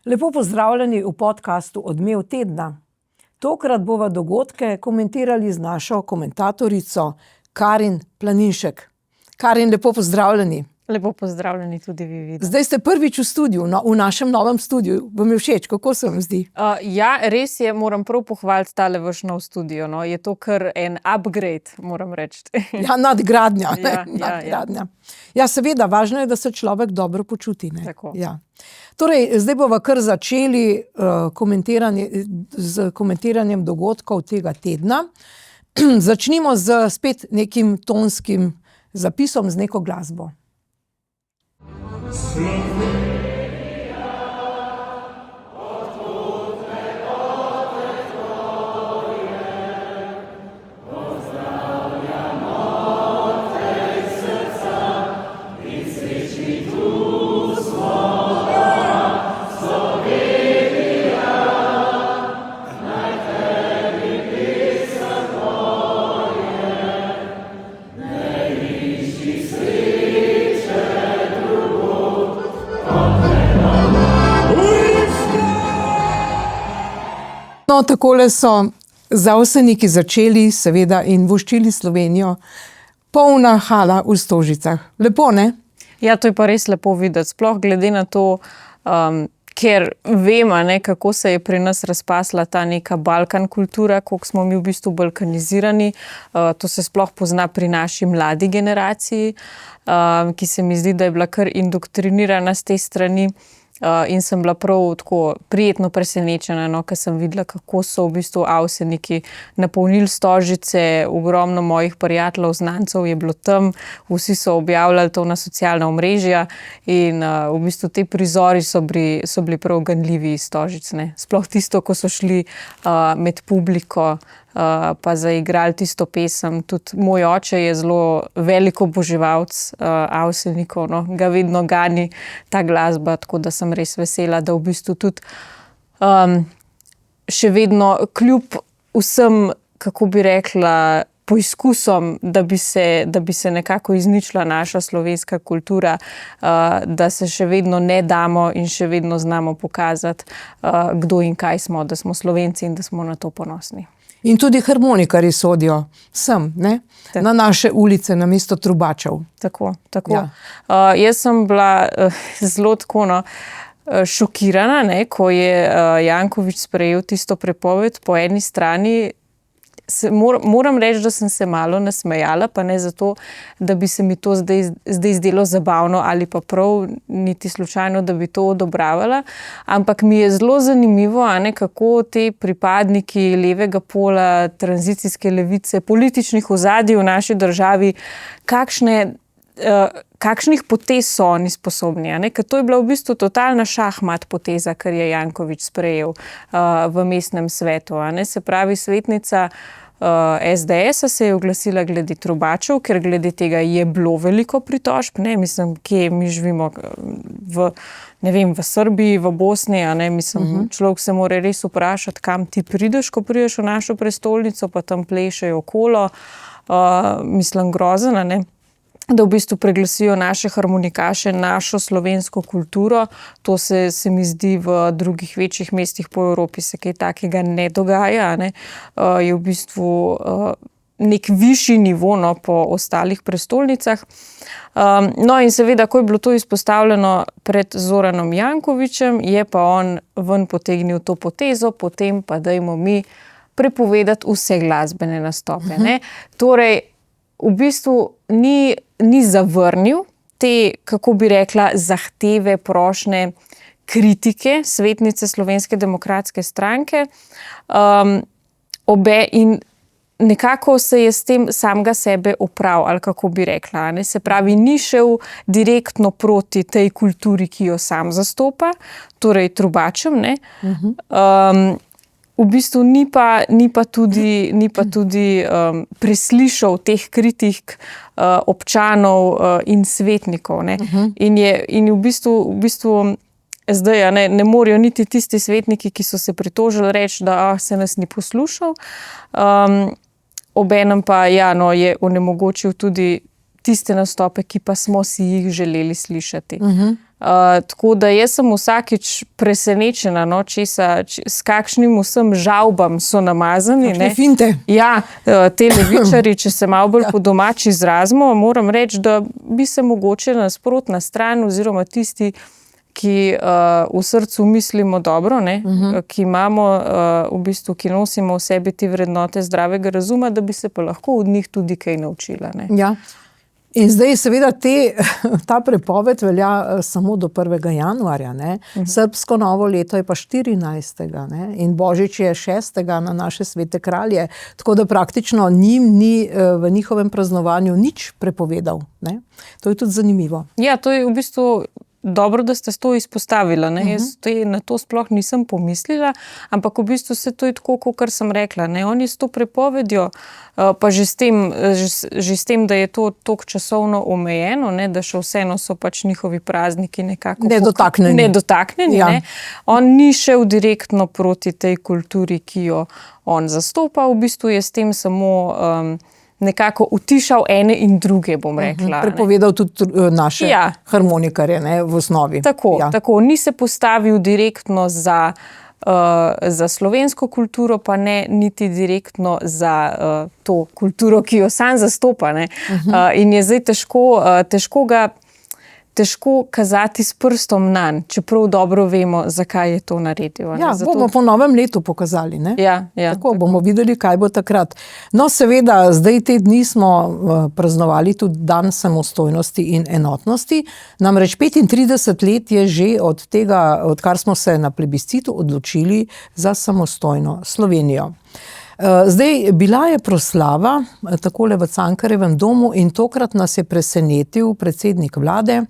Lepo pozdravljeni v podcastu Odmev tedna. Tokrat bova dogodke komentirali z našo komentatorico Karin Planinšek. Karin, lepo pozdravljeni. Lepo pozdravljeni tudi vi, Vida. Zdaj ste prvič v studiu, v našem novem studiu. Vam je všeč, kako se vam zdi? Ja, res je, moram prav pohvaliti tale vaš nov studio. No. Je to kar en upgrade, moram reči. Ja, nadgradnja. Ja. Ja, seveda, važno je, da se človek dobro počuti. Ne? Tako. Ja. Torej, zdaj bova kar začeli z komentiranjem dogodkov tega tedna. Začnimo z spet nekim tonskim zapisom, z neko glasbo. No, takole so Zavseniki začeli, seveda, in voščili Slovenijo. Polna hala v Stožicah. Lepo, ne? Ja, to je pa res lepo videti. Sploh glede na to, ker vemo, kako se je pri nas razpasla ta neka Balkan kultura, koliko smo mi v bistvu balkanizirani. To se sploh pozna pri naši mladi generaciji, ki se mi zdi, da je bila kar indoktrinirana z te strani. In sem bila prav tako prijetno presenečena, ker sem videla, kako so v bistvu Avseniki napolnili Stožice. Ogromno mojih prijateljev, znancev je bilo tam, vsi so objavljali to na socialna omrežja in v bistvu te prizori so bili prav ganljivi iz Stožic. Ne. Sploh tisto, ko so šli med publiko pa zaigrali tisto pesem. Tudi moj oče je zelo velik oboževalec Avsenikov, no. Ga vedno gani ta glasba, tako da sem res vesela, da v bistvu tudi še vedno kljub vsem, kako bi rekla, poizkusom, da bi se nekako izničila naša slovenska kultura, da se še vedno ne damo in še vedno znamo pokazati, kdo in kaj smo, da smo Slovenci in da smo na to ponosni. In tudi harmonikarji sodijo sem, ne? Na naše ulice, namesto trubačev. Tako. Ja. Jaz sem bila zelo tako, šokirana, ko je Janković sprejel tisto prepoved. Po eni strani moram reči, da sem se malo nasmejala, pa ne zato, da bi se mi to zdaj zdelo zabavno ali pa prav, niti slučajno, da bi to odobravala, ampak mi je zelo zanimivo, kako te pripadniki levega pola, tranzicijske levice, političnih ozadij v naši državi, kakšnih potez so oni sposobni. Ker to je bila v bistvu totalna šahmat poteza, kar je Janković sprejel v mestnem svetu. Se pravi, svetnica SDS-a se je oglasila glede trubačev, ker glede tega je bilo veliko pritožb. Mislim, kje mi živimo v Srbiji, v Bosni, mislim, človek se mora res vprašati, kam ti prideš, ko prideš v našo prestolnico, pa tam plešejo okolo. Mislim, grozno, da v bistvu preglasijo naše harmonikaše, našo slovensko kulturo. To se mi zdi v drugih večjih mestih po Evropi se kaj takega ne dogaja. Je v bistvu nek višji nivo po ostalih prestolnicah. No in seveda, ko je bilo to izpostavljeno pred Zoranom Jankovićem, je pa on ven potegnil to potezo, potem pa dajmo mi prepovedati vse glasbene nastope. Torej, v bistvu ni zavrnil te, kako bi rekla, zahteve, prošnje, kritike svetnice Slovenske demokratske stranke. In nekako se je s tem samega sebe opravil, ali kako bi rekla. Se pravi, ni šel direktno proti tej kulturi, ki jo sam zastopa, torej trubačem. V bistvu ni pa tudi preslišal teh kritik občanov in svetnikov. In v bistvu zdaj ne morejo niti tisti svetniki, ki so se pritožili, reči, da se nas ni poslušal. Obenem pa je onemogočil tudi tiste nastope, ki pa smo si jih želeli slišati. Tako da jaz sem vsakič presenečena, no, s kakšnim vsem žalbam so namazani. Kakšne finte. Ja, te levičarji, če se malo bolj po domači izrazimo, moram reči, da bi se mogoče nasprotna stran oziroma tisti, ki v srcu mislimo dobro, ne, ki imamo v bistvu, ki nosimo v sebi te vrednote zdravega razuma, da bi se pa lahko od njih tudi kaj naučila. Ne. Ja. In zdaj seveda ta prepoved velja samo do 1. januarja. Ne? Srbsko novo leto je pa 14. Ne? In Božič je 6. na naše svete kralje. Tako da praktično njim ni v njihovem praznovanju nič prepovedal. Ne? To je tudi zanimivo. Ja, to je v bistvu dobro, da ste to izpostavila. Ne? Jaz na to sploh nisem pomislila, ampak v bistvu se to je tako, kot sem rekla. Ne? Oni s to prepovedjo, pa že s tem, da je to toliko časovno omejeno, ne? Da še vseeno so pač njihovi prazniki nekako nedotaknjeni. Ja. Ne? On ni šel direktno proti tej kulturi, ki jo on zastopa. V bistvu je s tem samo nekako utišal ene in druge, bom rekla. Prepovedal tudi naše harmonikarje, ne, v osnovi. Tako. Ni se postavil direktno za slovensko kulturo, pa ne niti direktno za to kulturo, ki jo sam zastopa. Ne. In je zdaj težko kazati s prstom nanj, čeprav dobro vemo, zakaj je to naredil. Ja, bomo po novem letu pokazali. Ne? Ja, tako bomo videli, kaj bo takrat. No, seveda, zdaj te dni smo praznovali tudi dan samostojnosti in enotnosti. Namreč 35 let je že od tega, odkar smo se na plebiscitu odločili za samostojno Slovenijo. Zdaj, bila je proslava takole v Cankarjevem domu in tokrat nas je presenetil predsednik vlade,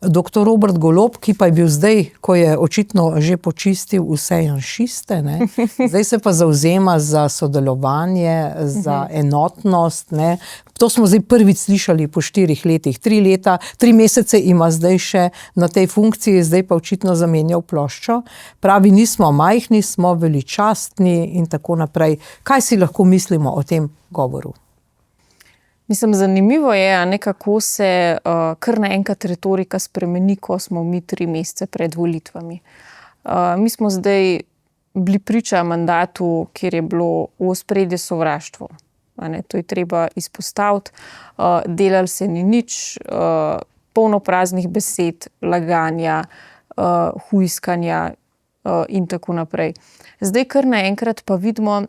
dr. Robert Golob, ki pa je bil zdaj, ko je očitno že počistil vse janšiste, ne? Zdaj se pa zavzema za sodelovanje, za enotnost. Ne? To smo zdaj prvič slišali po 4 letih. 3 leta, 3 mesece ima zdaj še na tej funkciji, zdaj pa očitno zamenjal ploščo. Pravi, nismo majhni, smo veličastni in tako naprej. Kaj si lahko mislimo o tem govoru? Mislim, zanimivo je, kako se kar naenkrat retorika spremeni, ko smo mi 3 mesece pred volitvami. Mi smo zdaj bili priča mandatu, kjer je bilo v ospredju sovraštvo. To je treba izpostaviti. Delali se ni nič, polno praznih besed, laganja, hujskanja in tako naprej. Zdaj kar naenkrat pa vidimo,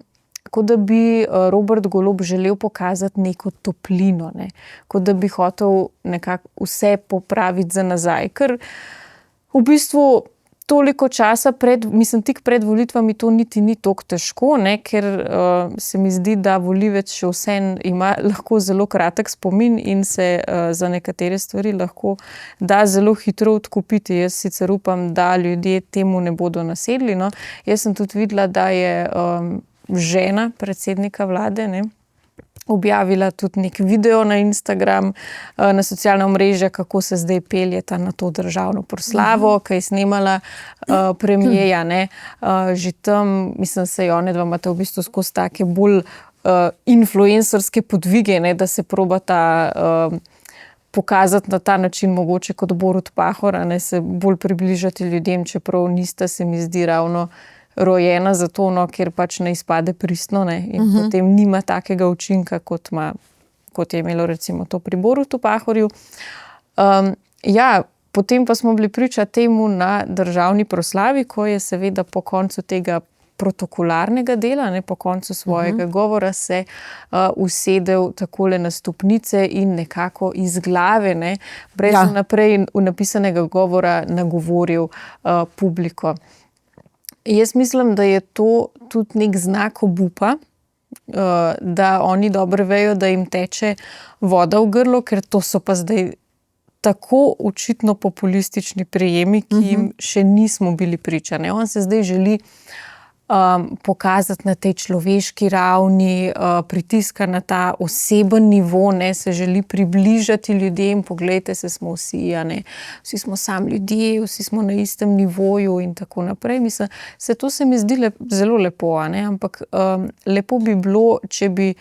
kot da bi Robert Golob želel pokazati neko toplino, ne? Kot da bi hotel nekako vse popraviti za nazaj. Ker v bistvu toliko časa tik pred volitvami to niti ni toliko težko, ne? Ker se mi zdi, da volivec še vseeno ima lahko zelo kratek spomin in se za nekatere stvari lahko da zelo hitro odkupiti. Jaz sicer upam, da ljudje temu ne bodo nasedli. No? Jaz sem tudi videla, da je žena predsednika vlade, ne, objavila tudi nek video na Instagram, na socialna omrežja, kako se zdaj peljeta na to državno proslavo, ki je snemala premierja. Že tam, mislim, se je onedva imata v bistvu skozi take bolj influencerske podvige, ne, da se probata pokazati na ta način, mogoče kot Borut Pahor, ne, se bolj približati ljudem, čeprav nista, se mi zdi, ravno rojena za to, no, ker pač ne izpade pristno, ne, in potem nima takega učinka, kot je imelo recimo to pri Borutu Pahorju. Potem pa smo bili priča temu na državni proslavi, ko je seveda po koncu tega protokolarnega dela, ne, po koncu svojega govora se usedel takole na stopnice in nekako iz glave, ne, brez naprej napisanega govora nagovoril publiko. Jaz mislim, da je to tudi nek znak obupa, da oni dobro vejo, da jim teče voda v grlo, ker to so pa zdaj tako očitno populistični prijemi, ki jim še nismo bili priča. Ne? On se zdaj želi pokazati na tej človeški ravni, pritiska na ta oseben nivo, ne, se želi približati ljudem, poglejte se, smo vsi, ne, vsi smo sami ljudje, vsi smo na istem nivoju in tako naprej. Mislim, to se mi zdi zelo lepo, ne, ampak lepo bi bilo, če bi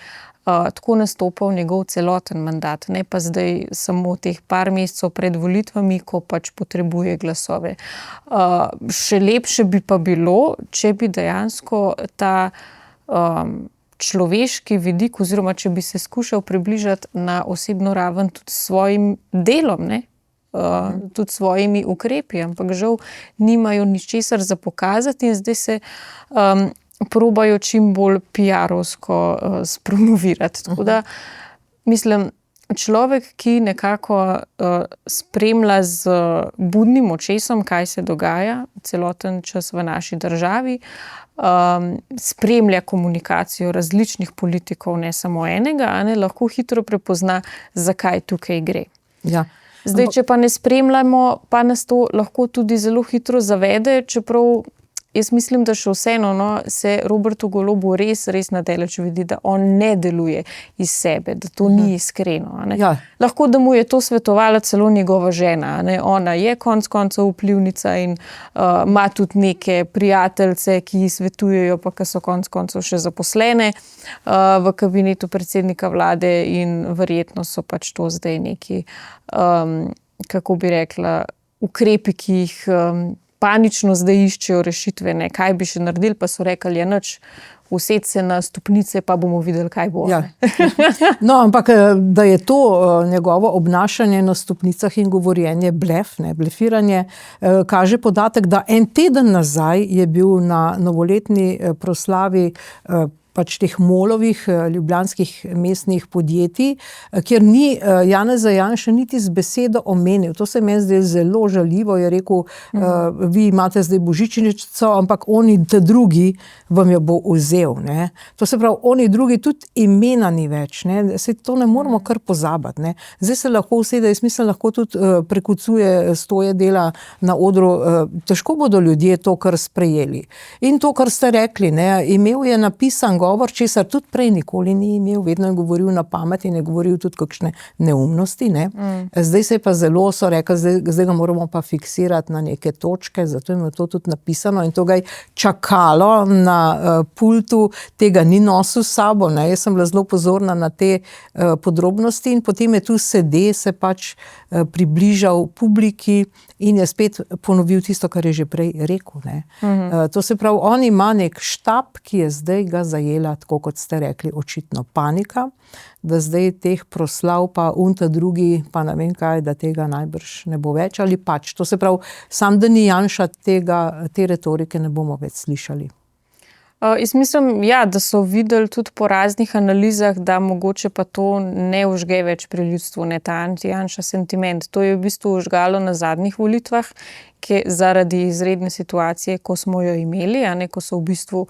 tako nastopal njegov celoten mandat, ne pa zdaj samo teh par mesecev pred volitvami, ko pač potrebuje glasove. Še lepše bi pa bilo, če bi dejansko ta človeški vidik, oziroma če bi se skušal približati na osebno raven tudi s svojim delom, ne? Tudi svojimi ukrepi, ampak žal nimajo ničesar za pokazati in zdaj se probajo čim bolj PR-ovsko spromovirati. Tako da, mislim, človek, ki nekako spremlja z budnim očesom, kaj se dogaja celoten čas v naši državi, spremlja komunikacijo različnih politikov, ne samo enega, a ne, lahko hitro prepozna, zakaj tukaj gre. Ja. Zdaj, če pa ne spremljamo, pa nas to lahko tudi zelo hitro zavede, čeprav jaz mislim, da še vseeno se Robertu Golobu res nadaleč vidi, da on ne deluje iz sebe, da to ni iskreno. A ne? Ja. Lahko, da mu je to svetovala celo njegova žena. A ne? Ona je konec koncev vplivnica in ima tudi neke prijateljce, ki ji svetujejo, pa ki so konec koncev še zaposlene v kabinetu predsednika vlade in verjetno so pač to zdaj neki, kako bi rekla, ukrepi, ki jih panično zdaj iščejo rešitve, ne, kaj bi še naredili, pa so rekli, nič, usesti se na stopnice, pa bomo videli, kaj bo. Ja. No, ampak da je to njegovo obnašanje na stopnicah in govorjenje blefiranje, kaže podatek, da en teden nazaj je bil na novoletni proslavi pač teh Molovih ljubljanskih mestnih podjetij, kjer ni Janeza Janše niti z besedo omenil. To se meni zdaj zelo žaljivo, je rekel, vi imate zdaj božičnico, ampak oni drugi vam jo bo vzel. Ne? To se pravi, oni drugi tudi imena ni več. Ne? Se to ne moramo kar pozabiti. Ne? Zdaj se lahko usede, jaz mislim, lahko tudi prekucuje stoje dela na odru. Težko bodo ljudje to kar sprejeli. In to, kar ste rekli, ne? Imel je napisan govor, česar tudi prej nikoli ni imel, vedno je govoril na pamet in je govoril tudi kakšne neumnosti. Ne? Zdaj se je pa zelo, so rekli, zdaj ga moramo pa fiksirati na neke točke, zato je to tudi napisano in to ga je čakalo na pultu, tega ni nosil s sabo. Ne? Jaz sem bila zelo pozorna na te podrobnosti in potem je tu sede, se pač približal publiki in je spet ponovil tisto, kar je že prej rekel. Ne? To se pravi, on ima nek štab, ki je zdaj ga zajela, tako kot ste rekli, očitno panika, da zdaj teh proslav pa drugi, pa ne vem kaj, da tega najbrž ne bo več ali pač. To se pravi, sam da ni Janša te retorike ne bomo več slišali. Jaz mislim, ja, da so videli tudi po raznih analizah, da mogoče pa to ne užge več pri ljudstvu, ne ta anti-Janša sentiment. To je v bistvu užgalo na zadnjih volitvah, ki zaradi izredne situacije, ko smo jo imeli, a ne, ko so v bistvu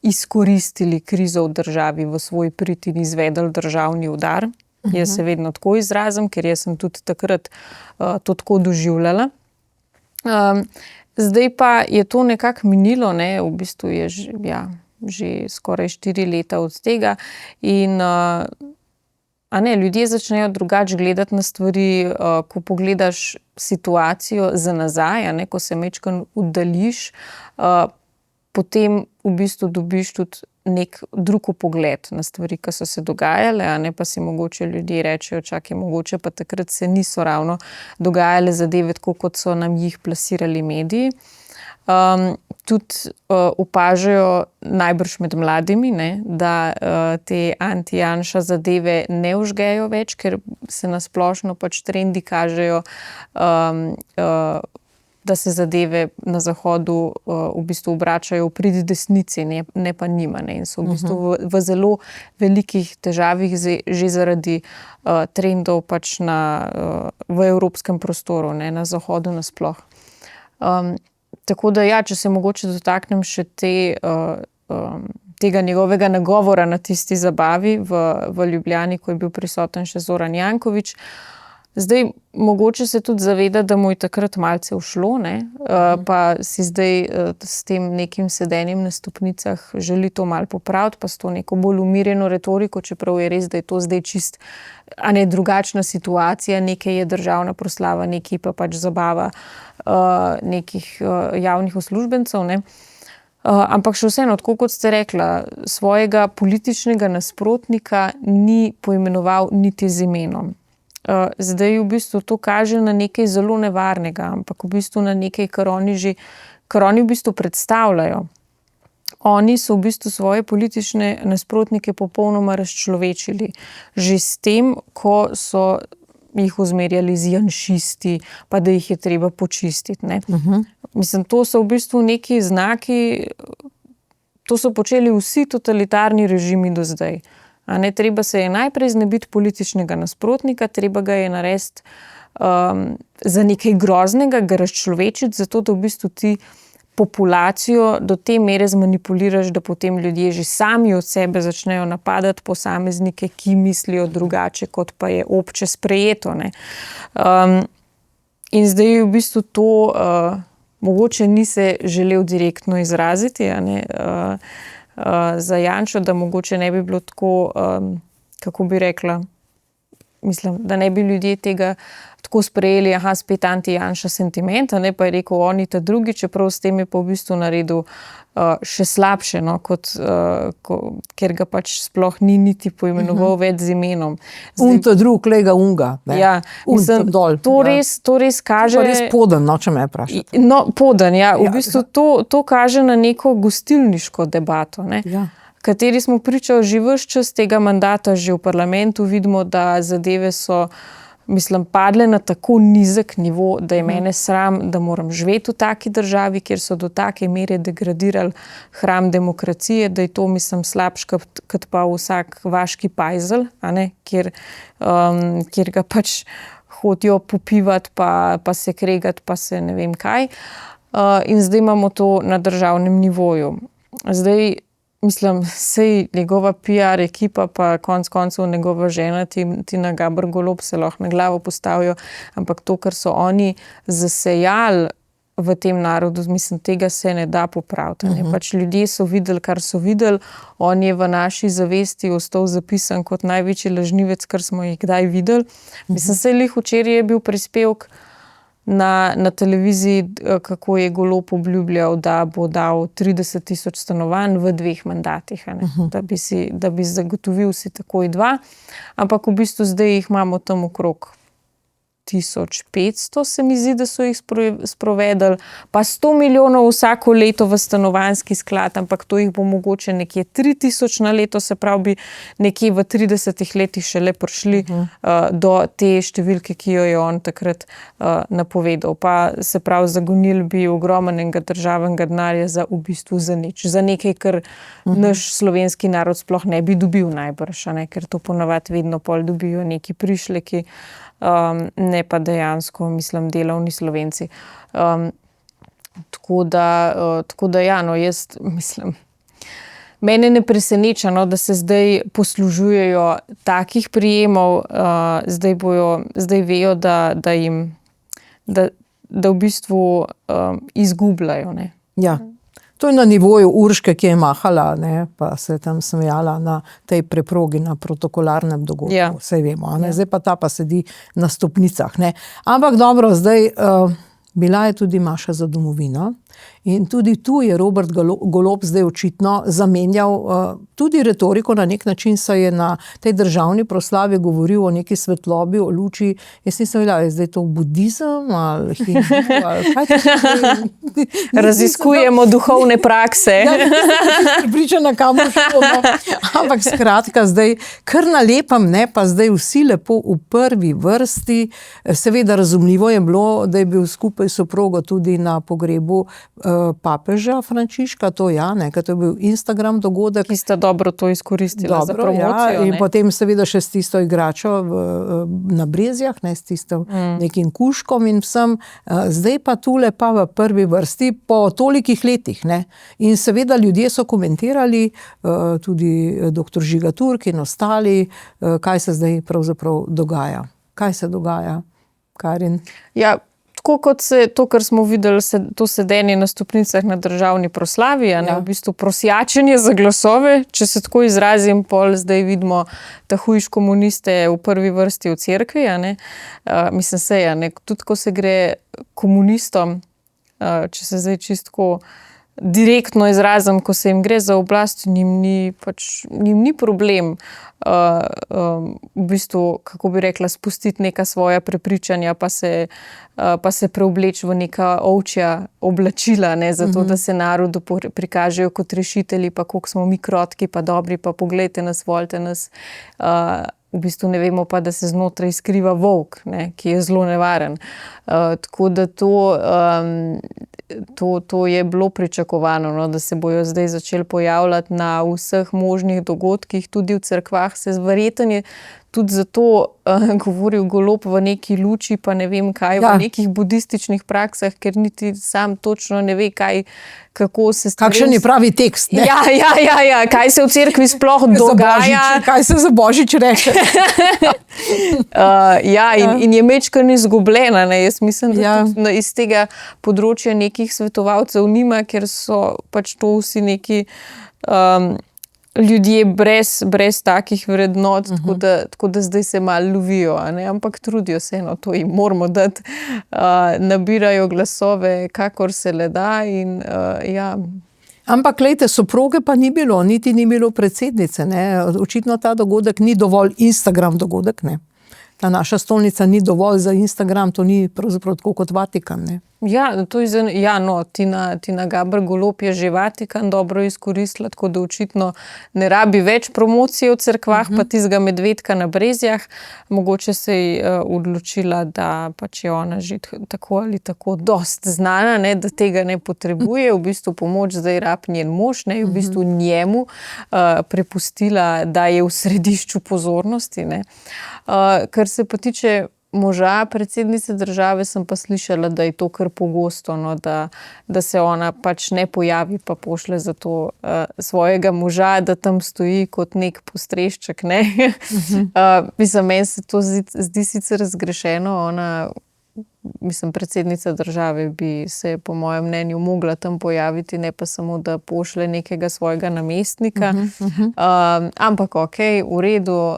izkoristili krizo v državi v svoj prid in izvedli državni udar. Jaz se vedno tako izrazim, ker jaz sem tudi takrat to tako doživljala. Zdaj pa je to nekako minilo, ne, v bistvu je že skoraj 4 leta od tega in ljudje začnejo drugače gledati na stvari, ko pogledaš situacijo za nazaj, ko se majčkeno oddaljiš, potem v bistvu dobiš tudi nek drug pogled na stvari, ki so se dogajale, pa si mogoče ljudje rečejo, čakaj, mogoče pa takrat se niso ravno dogajale zadeve tako, kot so nam jih plasirali mediji. Tudi opažajo najbrž med mladimi, ne, da te anti-Janša zadeve ne užgejo več, ker se na splošno pač trendi kažejo, da se zadeve na Zahodu v bistvu obračajo v prid desnici, ne pa njima. Ne. In so v bistvu v zelo velikih težavih že zaradi trendov pač v evropskem prostoru, ne, na Zahodu nasploh. Tako da ja, če se mogoče dotaknem še tega njegovega nagovora na tisti zabavi v Ljubljani, ko je bil prisoten še Zoran Janković. Zdaj, mogoče se tudi zaveda, da mu je takrat malce ušlo, ne? Pa si zdaj s tem nekim sedenjem na stopnicah želi to malo popraviti, pa s to neko bolj umirjeno retoriko, čeprav je res, da je to zdaj čist drugačna situacija, nekaj je državna proslava, nekaj pa pač zabava nekih javnih uslužbencev, ne? Ampak še vseeno, tako kot ste rekla, svojega političnega nasprotnika ni poimenoval niti z imenom. Zdaj v bistvu to kaže na nekaj zelo nevarnega, ampak v bistvu na nekaj, kar oni v bistvu predstavljajo. Oni so v bistvu svoje politične nasprotnike popolnoma razčlovečili. Že s tem, ko so jih uzmerjali z janšisti, pa da jih je treba počistiti. Ne? Mislim, to so v bistvu neki znaki, to so počeli vsi totalitarni režimi do zdaj. A ne, treba se je najprej znebiti političnega nasprotnika, treba ga je narediti za nekaj groznega, ga razčlovečiti, zato da v bistvu ti populacijo do te mere zmanipuliraš, da potem ljudje že sami od sebe začnejo napadati posameznike, ki mislijo drugače, kot pa je obče sprejeto. Ne. In zdaj v bistvu to mogoče ni se želel direktno izraziti, a ne, za Janšo, da mogoče ne bi bilo tako, kako bi rekla, mislim, da ne bi ljudje tega tako sprejeli, spet anti-Janša sentiment, ne, pa je rekel oni ta drugi, čeprav s tem je pa v bistvu naredil še slabše, no, ker ga pač sploh ni niti poimenoval več z imenom. To drug, lega unga. Ne? Ja, mislim, dol. To res kaže... To je res poden, no, če me vprašate. No, poden, ja. V bistvu to kaže na neko gostilniško debato, ne. Ja. Kateri smo pričali že ves čas tega mandata, že v parlamentu vidimo, da zadeve so, mislim, padle na tako nizek nivo, da je mene sram, da moram živeti v taki državi, kjer so do take mere degradirali hram demokracije, da je to, mislim, slabš kot pa vsak vaški pajzel, a ne, kjer ga pač hodijo popivati, pa se kregati, pa se ne vem kaj. In zdaj imamo to na državnem nivoju. Zdaj, mislim, sej njegova PR ekipa, pa konec koncev njegova žena Tina Gaber Golob se lahko na glavo postavijo, ampak to, kar so oni zasejali v tem narodu, mislim, tega se ne da popraviti. Pač ljudje so videli, kar so videli, on je v naši zavesti ostal zapisan kot največji lažnivec, kar smo jih kdaj videli. Mislim, sej lih včeraj je bil prispevek na televiziji, kako je Golob obljubljal, da bo dal 30,000 stanovanj v 2 mandatih, da bi zagotovil si takoj 2, ampak v bistvu zdaj jih imamo tam okrog 1500, se mi zdi, da so jih sprovedali, pa 100 milijonov vsako leto v stanovanjski sklad, ampak to jih bo mogoče nekje 3000 na leto, se pravi bi nekje v 30 letih šele prišli do te številke, ki jo je on takrat napovedal. Pa se pravi, zagonili bi ogromnega državnega denarja za v bistvu za nič. Za nekaj, kar naš slovenski narod sploh ne bi dobil najbrž, ne? Ker to ponavadi vedno pol dobijo neki prišleki, ne pa dejansko, mislim, delavni Slovenci. Tako da ja, no, jaz mislim, mene ne preseneča, no, da se zdaj poslužujejo takih prijemov, zdaj vejo, da v bistvu izgubljajo, ne. Ja. To je na nivoju Urške, ki je mahala, ne, pa se je tam smejala na tej preprogi, na protokolarnem dogodku, Ja. Saj vemo, ne. Zdaj pa ta pa sedi na stopnicah, ne. Ampak dobro, zdaj bila je tudi Maša za domovino in tudi tu je Robert Golob zdaj očitno zamenjal tudi retoriko, na nek način se je na tej državni proslavi govoril o neki svetlobi, o luči. Jaz nisem vedela, je zdaj to budizem ali hindu ali kaj to? Raziskujemo duhovne prakse. Ja, pripričana, kam bo šlo, no. Ampak skratka, zdaj kar na lepem, ne, pa zdaj vsi lepo v prvi vrsti. Seveda razumljivo je bilo, da je bil skupaj s soprogo tudi na pogrebu papeža Frančiška, to ja, ne, ker to je bil Instagram dogodek. Ki sta dobro to izkoristila za promocijo. Ja, in potem seveda še s tisto igračo na Brezjah, ne, s tistim nekim kuškom in vsem. Zdaj pa tule pa v prvi vrsti po tolikih letih, ne. In seveda ljudje so komentirali, tudi dr. Žiga Turk in ostali, kaj se zdaj pravzaprav dogaja. Kaj se dogaja, Karin? Ja, tako kot to, kar smo videli, to sedenje na stopnicah na državni proslavi, a ne, v bistvu prosjačenje za glasove, če se tako izrazim, pol zdaj vidimo tahujš komuniste v prvi vrsti v cerkvi, a ne. Mislim se, a ne, tudi ko se gre komunistom, če se zdaj čistko direktno izrazim, ko se jim gre za oblast, njim ni problem v bistvu, kako bi rekla, spustiti neka svoja prepričanja, pa se preobleči v neka ovčja oblačila, ne, zato da se narodu prikažejo kot rešitelji, pa koliko smo mi krotki, pa dobri, pa poglejte nas, volite nas. V bistvu ne vemo pa, da se znotraj skriva volk, ne, ki je zelo nevaren. Tako da to je bilo pričakovano, no, da se bojo zdaj začeli pojavljati na vseh možnih dogodkih, tudi v cerkvah. Se verjetno je tudi zato govoril Golob v neki luči, pa ne vem kaj, v nekih budističnih praksah, ker niti sam točno ne ve, kako se stvari... Kakšen je pravi tekst, ne? Ja, kaj se v cerkvi sploh dogaja. Kaj se za Božič reče. In je majčkeno izgubljena, ne. Jaz mislim, da tudi iz tega področja nekih svetovalcev nima, ker so pač to vsi neki ljudje brez takih vrednot, tako da zdaj se malo lovijo, ne? Ampak trudijo se, no, to jim moramo dati, nabirajo glasove, kakor se le da in Ampak, glejte, soproge pa ni bilo, niti ni bilo predsednice, ne? Očitno ta dogodek ni dovolj Instagram dogodek, ne? Ta naša stolnica ni dovolj za Instagram, to ni pravzaprav tako kot Vatikan, ne? Tina Gaber Golob je že Vatikan dobro izkoristila, tako da očitno ne rabi več promocije v cerkvah, pa tistega medvedka na Brezjah. Mogoče se je odločila, da pač je ona že tako ali tako dost znana, ne, da tega ne potrebuje. V bistvu pomoč zdaj rab njen mož, ne, v bistvu njemu prepustila, da je v središču pozornosti, ne. Kar se pa tiče moža predsednice države, sem pa slišala, da je to kar pogosto, no, da se ona pač ne pojavi, pa pošle za to svojega moža, da tam stoji kot nek postrešček, ne. Mislim, meni se to zdi sicer zgrešeno, ona, predsednica države bi se po mojem mnenju mogla tam pojaviti, ne pa samo, da pošle nekega svojega namestnika. Ampak okej, v redu.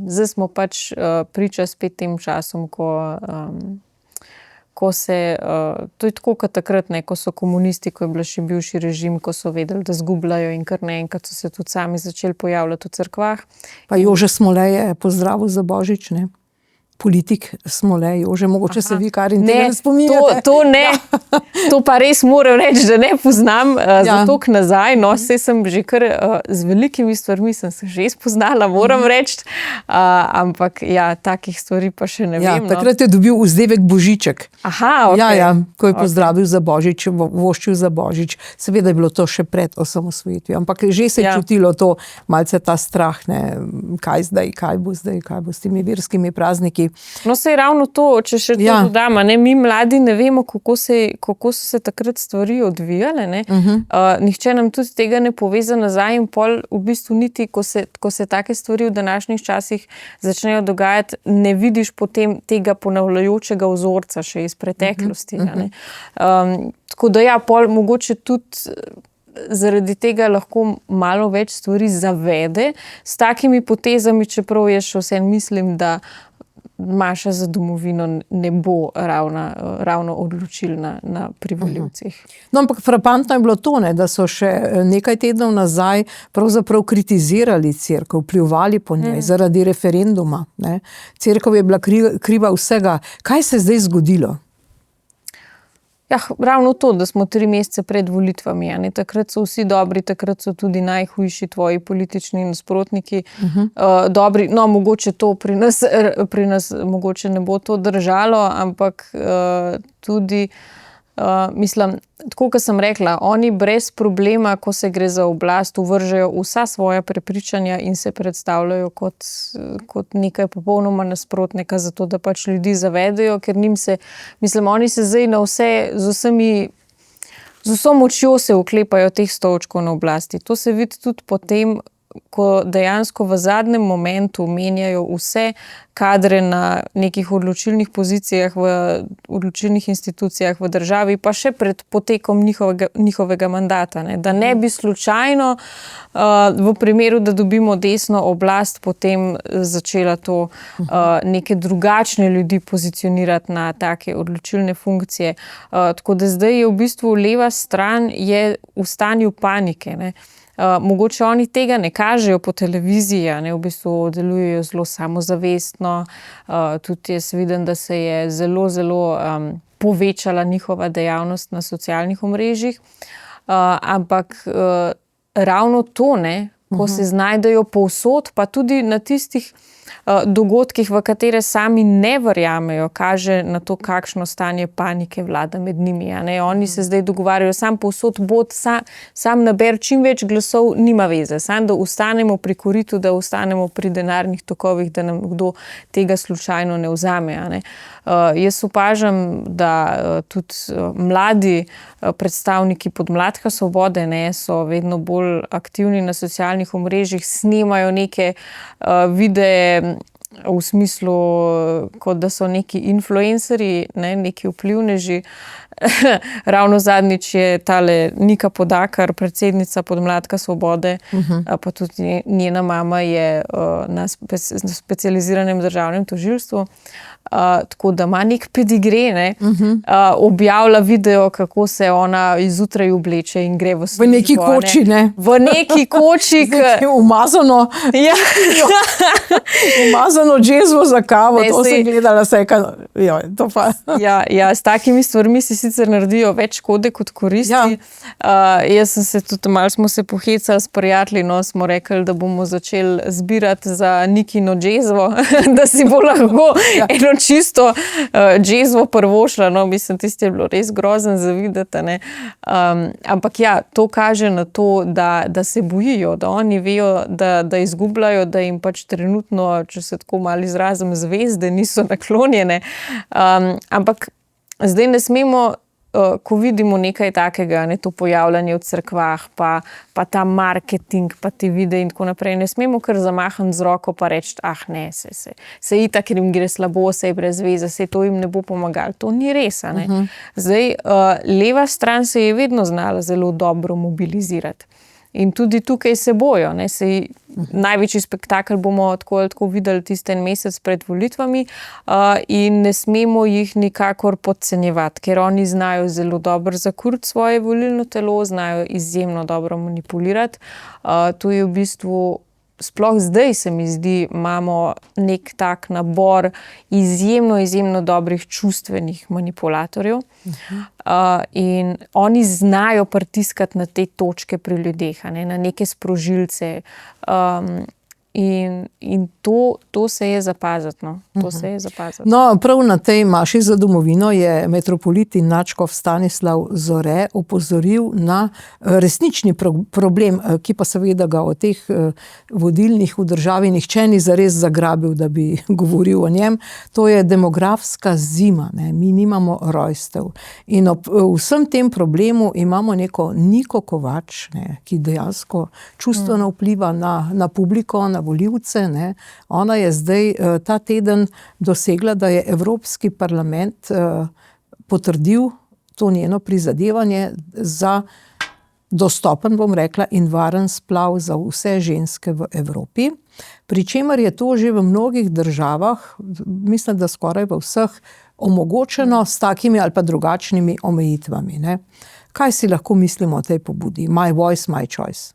Zdaj smo pač priča spet tem časom, ko se, to je tako kot takrat, ne, ko so komunisti, ko je bil še bivši režim, ko so vedeli, da zgubljajo in kar naenkrat so se tudi sami začeli pojavljati v cerkvah. Pa Jože Smolej je pozdravil za Božič, ne? Politik Smolej, Jože, mogoče se vi kar in tega ne spominjate. To ne, to pa res moram reči, da ne poznam za toliko nazaj, no, saj sem že kar z velikimi stvarmi sem se že spoznala, moram reči, ampak takih stvari pa še ne vem. Takrat je dobil vzdevek Božiček. Okay. Ko je pozdravil za Božič, voščil za Božič. Seveda je bilo to še pred osamosvojitvijo, ampak že se je čutilo to, malce ta strah, ne, kaj bo s temi verskimi prazniki. No, sej ravno to, če še to dodam, ne, mi mladi ne vemo, kako so se takrat stvari odvijale, ne. Nihče nam tudi tega ne pove za nazaj in pol v bistvu niti, ko se take stvari v današnjih časih začnejo dogajati, ne vidiš potem tega ponavljajočega vzorca še iz preteklosti, ne. Tako da pol mogoče tudi zaradi tega lahko malo več stvari zavede s takimi potezami, čeprav jaz še vseeno mislim, da maša za domovino ne bo ravno odločilna na privoljivcih. No, ampak frapantno je bilo to, ne, da so še nekaj tednov nazaj pravzaprav kritizirali cerkev, pljuvali po njej zaradi referenduma, ne. Cerkev je bila kriva vsega. Kaj se je zdaj zgodilo? Ravno to, da smo 3 mesece pred volitvami, ne. Takrat so vsi dobri, takrat so tudi najhujši tvoji politični nasprotniki dobri. No, mogoče to pri nas mogoče ne bo to držalo, ampak tudi mislim, tako kot sem rekla, oni brez problema, ko se gre za oblast, uvržejo vsa svoja prepričanja in se predstavljajo kot nekaj popolnoma nasprotnega, zato da pač ljudi zavedajo, ker njim se, oni se zdaj na vse, z vso močjo se oklepajo teh stolčkov na oblasti. To se vidi tudi po tem, ko dejansko v zadnjem momentu menjajo vse kadre na nekih odločilnih pozicijah, v odločilnih institucijah v državi, pa še pred potekom njihovega mandata. Ne? Da ne bi slučajno v primeru, da dobimo desno oblast, potem začela to neke drugačne ljudi pozicionirati na take odločilne funkcije. Tako da zdaj je v bistvu leva stran je v stanju panike. Ne? Mogoče oni tega ne kažejo po televiziji, ne, v bistvu delujejo zelo samozavestno, tudi jaz vidim, da se je zelo povečala njihova dejavnost na socialnih omrežjih, ampak ravno to, ne, ko se znajdejo povsod, pa tudi na tistih dogodkih, v katere sami ne verjamejo, kaže na to, kakšno stanje panike vlada med njimi. Ne? Oni se zdaj dogovarjajo, sam povsod bod, sam naber čim več glasov, nima veze. Sam, da ostanemo pri koritu, da ostanemo pri denarnih tokovih, da nam kdo tega slučajno ne vzame. Ne? Jaz opažam, da tudi mladi predstavniki podmladka Svobode, ne, so vedno bolj aktivni na socialnih omrežjih, snemajo neke videe v smislu, kot da so neki influencerji, ne, neki vplivneži. Ravno zadnjič je tale Nika Podakar, predsednica podmladka Svobode, pa tudi njena mama je na specializiranem državnem tožilstvu, tako da ima nek pedigre, ne, objavlja video, kako se ona izjutraj obleče in gre v službo. V neki koči, ne? V neki koči. Umazano. Ja. Umazano džezvo za kavo, ne, to sem gledala vse. To pa. Ja, s takimi stvarmi si sicer naredijo več škode kot koristi. Ja. Jaz sem se tudi, malo smo se pohecali s prijatelji, no, smo rekli, da bomo začeli zbirati za Nikino džezvo, da si bo lahko eno čisto džezvo prvošla. No, mislim, tisti je bilo res grozen za videti. Ne. Ampak ja, to kaže na to, da se bojijo, da oni vejo, da izgubljajo, da jim pač trenutno, če se tako malo izrazim, zvezde niso naklonjene. Ampak zdaj ne smemo, ko vidimo nekaj takega, ne, to pojavljanje v cerkvah, pa ta marketing, pa ti videi in tako naprej, ne smemo kar zamahniti z roko pa reči, ne, se itak, ker jim gre slabo, se je brez veze, se to jim ne bo pomagalo. To ni res. Ne? Zdaj, leva stran se je vedno znala zelo dobro mobilizirati. In tudi tukaj se bojo. Ne? Največji spektakel bomo tako videli tisti en mesec pred volitvami in ne smemo jih nikakor podcenjevati, ker oni znajo zelo dobro zakuriti svoje volilno telo, znajo izjemno dobro manipulirati. To je v bistvu, sploh zdaj se mi zdi, imamo nek tak nabor izjemno dobrih čustvenih manipulatorjev. In oni znajo pritiskati na te točke pri ljudeh, ne, na neke sprožilce. In to se je zapaziti. No. To se je zapaziti. No, prav na tej maši za domovino je metropolit in nadškof Stanislav Zore opozoril na resnični problem, ki pa seveda ga o teh vodilnih v državi nihče ni zares zagrabil, da bi govoril o njem. To je demografska zima. Ne? Mi nimamo rojstev. In ob vsem tem problemu imamo neko Niko Kovač, ne? Ki dejansko čustveno vpliva na publiko, na volivce. Ne? Ona je zdaj ta teden dosegla, da je Evropski parlament potrdil to njeno prizadevanje za dostopen, bom rekla, in varen splav za vse ženske v Evropi. Pri čemer je to že v mnogih državah, mislim, da skoraj v vseh, omogočeno s takimi ali pa drugačnimi omejitvami. Ne? Kaj si lahko mislimo o tej pobudi? My voice, my choice.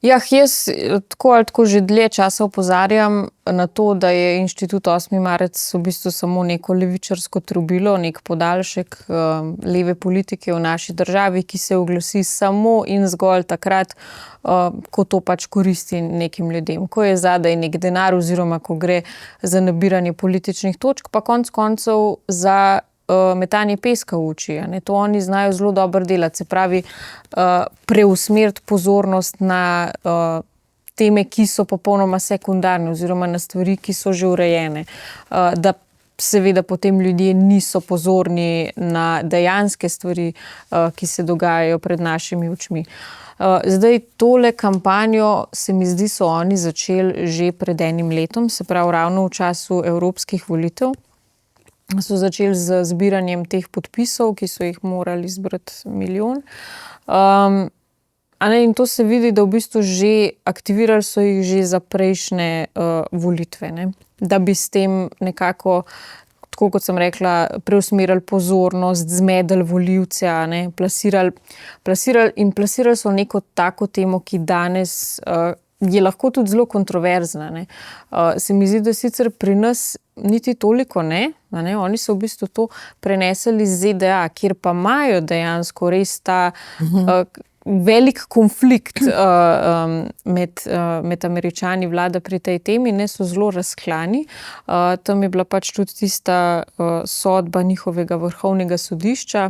Ja, jaz tako ali tako že dlje časa opozarjam na to, da je Inštitut 8. marec v bistvu samo neko levičarsko trobilo, nek podaljšek leve politike v naši državi, ki se oglasi samo in zgolj takrat, ko to pač koristi nekim ljudem. Ko je zadaj nek denar oziroma ko gre za nabiranje političnih točk, pa konec koncev za metanje peska v oči. To oni znajo zelo dobro delati. Se pravi, preusmeriti pozornost na teme, ki so popolnoma sekundarne oziroma na stvari, ki so že urejene. Da seveda potem ljudje niso pozorni na dejanske stvari, ki se dogajajo pred našimi očmi. Zdaj, tole kampanjo se mi zdi, so oni začeli že pred enim letom, se pravi ravno v času evropskih volitev. So začeli z zbiranjem teh podpisov, ki so jih morali zbrati 1 milijon. In to se vidi, da v bistvu že aktivirali so jih že za prejšnje volitve, ne? Da bi s tem nekako, tako kot sem rekla, preusmerili pozornost, zmedli volivce, ne? Plasirali so neko tako temo, ki danes je lahko tudi zelo kontroverzna, ne? Se mi zdi, da sicer pri nas niti toliko ne? Oni so v bistvu to prenesli iz ZDA, kjer pa imajo dejansko res ta velik konflikt med Američani vlada pri tej temi, ne, so zelo razklani. Tam je bila pač tudi tista sodba njihovega vrhovnega sodišča,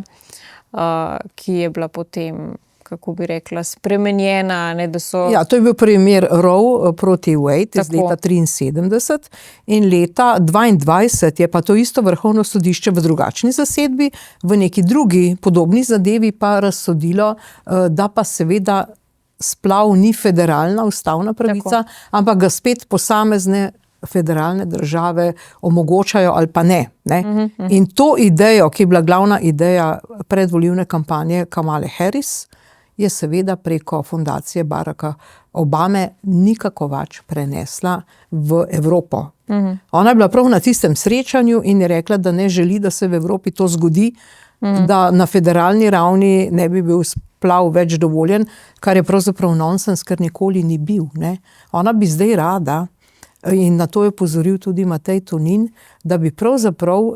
ki je bila potem, kako bi rekla, spremenjena, ne, da so... Ja, to je bil primer Roe proti Wade iz leta 73 in leta 22 je pa to isto vrhovno sodišče v drugačni zasedbi, v neki drugi podobni zadevi pa razsodilo, da pa seveda splav ni federalna ustavna pravica, ampak ga spet posamezne federalne države omogočajo ali pa ne. In to idejo, ki je bila glavna ideja predvolilne kampanje Kamale Harris, je seveda preko fundacije Baracka Obame nikako več prenesla v Evropo. Ona je bila prav na tistem srečanju in je rekla, da ne želi, da se v Evropi to zgodi, da na federalni ravni ne bi bil splav več dovoljen, kar je pravzaprav nonsens, ker nikoli ni bil. Ne? Ona bi zdaj rada, in na to je opozoril tudi Matej Tonin, da bi pravzaprav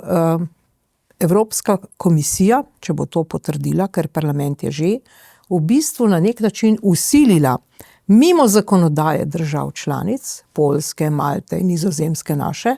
Evropska komisija, če bo to potrdila, ker parlament je že, v bistvu na nek način usilila mimo zakonodaje držav članic, Poljske, Malte in Nizozemske naše,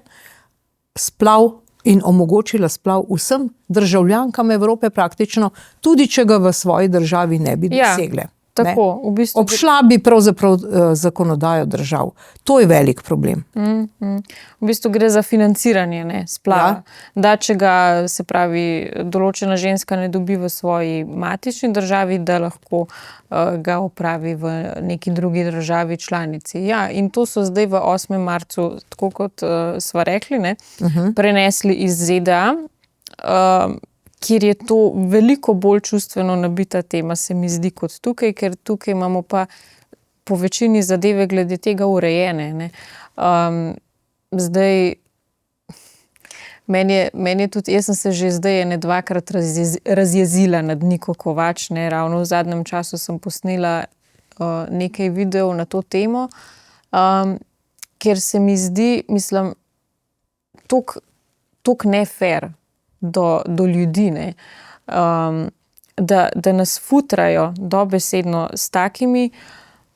splav in omogočila splav vsem državljankam Evrope praktično, tudi če ga v svoji državi ne bi dosegle. Tako, v bistvu... Obšla bi pravzaprav zakonodajo držav. To je velik problem. V bistvu gre za financiranje, ne, splava. Da, če ga, se pravi, določena ženska ne dobi v svoji matični državi, da lahko ga opravi v neki drugi državi članici. Ja, in to so zdaj v 8. marcu, tako kot sva rekli, ne, prenesli iz ZDA, kjer je to veliko bolj čustveno nabita tema, se mi zdi, kot tukaj, ker tukaj imamo pa po večini zadeve glede tega urejene. Ne. Zdaj, meni je tudi, jaz sem se že zdaj dvakrat razjezila nad Niko Kovač, ne, ravno v zadnjem času sem posnela nekaj videov na to temo, ker se mi zdi, mislim, toliko nefair do ljudi, ne, da nas futrajo dobesedno s takimi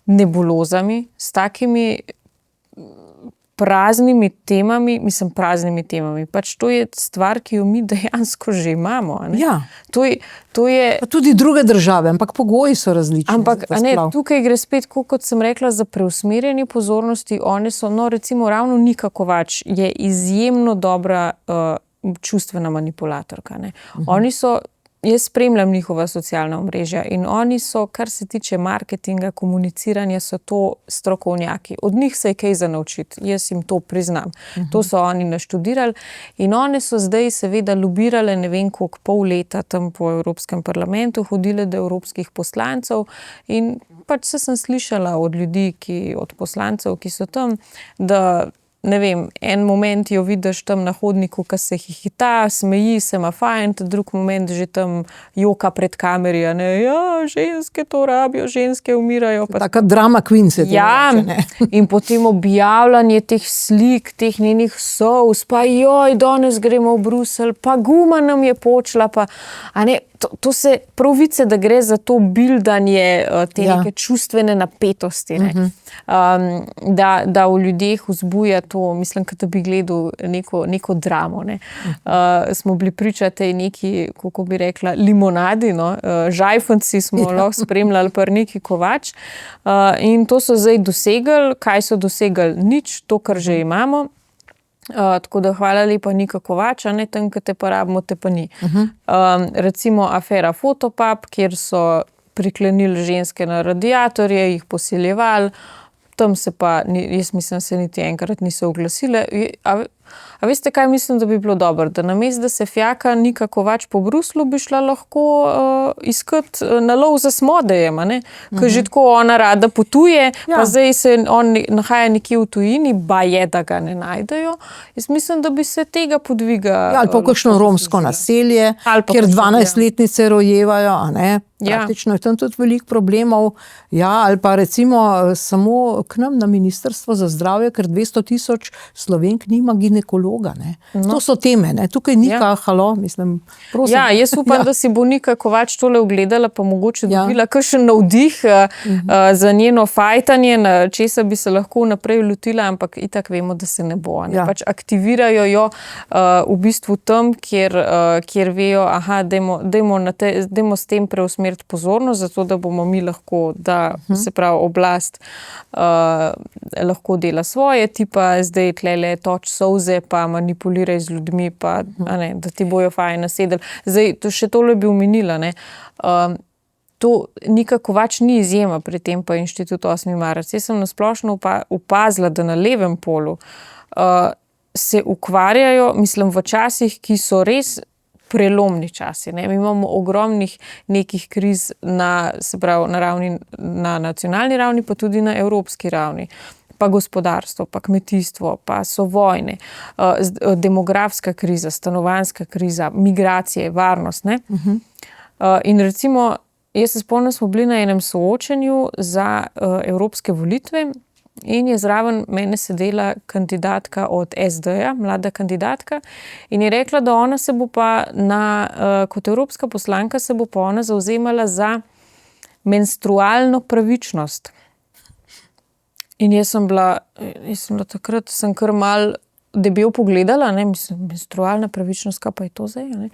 nebulozami, s takimi praznimi temami, pač to je stvar, ki jo mi dejansko že imamo. Ne? Ja. To je... Pa tudi druge države, ampak pogoji so različni. Ampak tukaj gre spet, kot sem rekla, za preusmerjanje pozornosti. One so, recimo ravno Nika Kovač je izjemno dobra čustvena manipulatorka. Ne. Oni so, jaz spremljam njihova socialna omrežja in oni so, kar se tiče marketinga, komuniciranja, so to strokovnjaki. Od njih se je kaj za naučiti, jaz jim to priznam. To so oni naštudirali in one so zdaj seveda lobirale, ne vem koliko, pol leta tam po Evropskem parlamentu, hodile do evropskih poslancev in pač sem slišala od ljudi, od poslancev, ki so tam, da ne vem, en moment jo vidiš tam na hodniku, ko se hihita, smeji, se ima fajn, drug moment že tam joka pred kamerija, ne, ja, ženske to rabijo, ženske umirajo. Taka drama queen se to reče, ne. In potem objavljanje teh slik, teh njenih solz, pa joj, danes gremo v Bruselj, pa guma nam je počela, pa, a ne, to se pravice, da gre za to bildanje te neke čustvene napetosti, ne. Da v ljudeh vzbuja to, mislim, kot da bi gledal neko dramo. Ne. Smo bili priča tej neki, kako bi rekla, limonadi, no? Žajfonci smo lahko spremljali pri Niki Kovač in to so zdaj dosegli. Kaj so dosegli? Nič, to, kar že imamo. Tako da hvala lepa Nika Kovač, ne tam, ko te pa rabimo, te pa ni. Recimo afera Fotopub, kjer so priklenili ženske na radiatorje, jih posiljevali, tam se pa, jaz mislim, se niti enkrat niso oglasile. A veste, kaj mislim, da bi bilo dobro? Da namesto, da se fjaka Nika Kovač po Bruslu, bi šla lahko iskati na lov za Smodejem, ne? Ker že tako ona rada potuje, pa zdaj se on nahaja nekje v tujini, je, da ga ne najdejo. Jaz mislim, da bi se tega podviga... ali pa kakšno romsko naselje, kjer 12-letnice rojevajo, a ne? Praktično je tam tudi veliko problemov. Ali pa recimo samo k nam na Ministrstvo za zdravje, ker 200,000 Slovenk nima ginekologa, ne. To so teme, ne. Tukaj Nika, halo, mislim, prosim. Jaz upam, da si bo Nika Kovač tole ogledala, pa mogoče dobila kakšen navdih za njeno fajtanje, na česa bi se lahko naprej lotila, ampak itak vemo, da se ne bo. Ne. Pač aktivirajo jo v bistvu tam, kjer vejo, dajmo s tem preusmeriti pozornost, zato da bomo mi lahko, da se pravi oblast lahko dela svoje, ti pa zdaj tlele toč solze, pa manipuliraj z ljudmi, pa da ti bojo fajn nasedeli. Zdaj, še tole bi omenila, ne. To Nika Kovač ni izjema pri tem pa Inštitut 8. marec. Jaz sem nasplošno opazila, da na levem polu se ukvarjajo, mislim, v časih, ki so res prelomni časi. Ne? Mi imamo ogromnih nekih kriz na nacionalni ravni, pa tudi na evropski ravni. Pa gospodarstvo, pa kmetijstvo, pa so vojne, demografska kriza, stanovanjska kriza, migracije, varnost. Ne? In recimo, jaz se spomnim, smo bili na enem soočenju za evropske volitve in je zraven mene sedela kandidatka od SD-ja, mlada kandidatka, in je rekla, da ona se bo pa kot evropska poslanka se bo pa ona zavzemala za menstrualno pravičnost. In jaz sem bila takrat, sem kar malo debel pogledala, ne, mislim, menstrualna pravičnost, kaj pa je to zdaj, ne.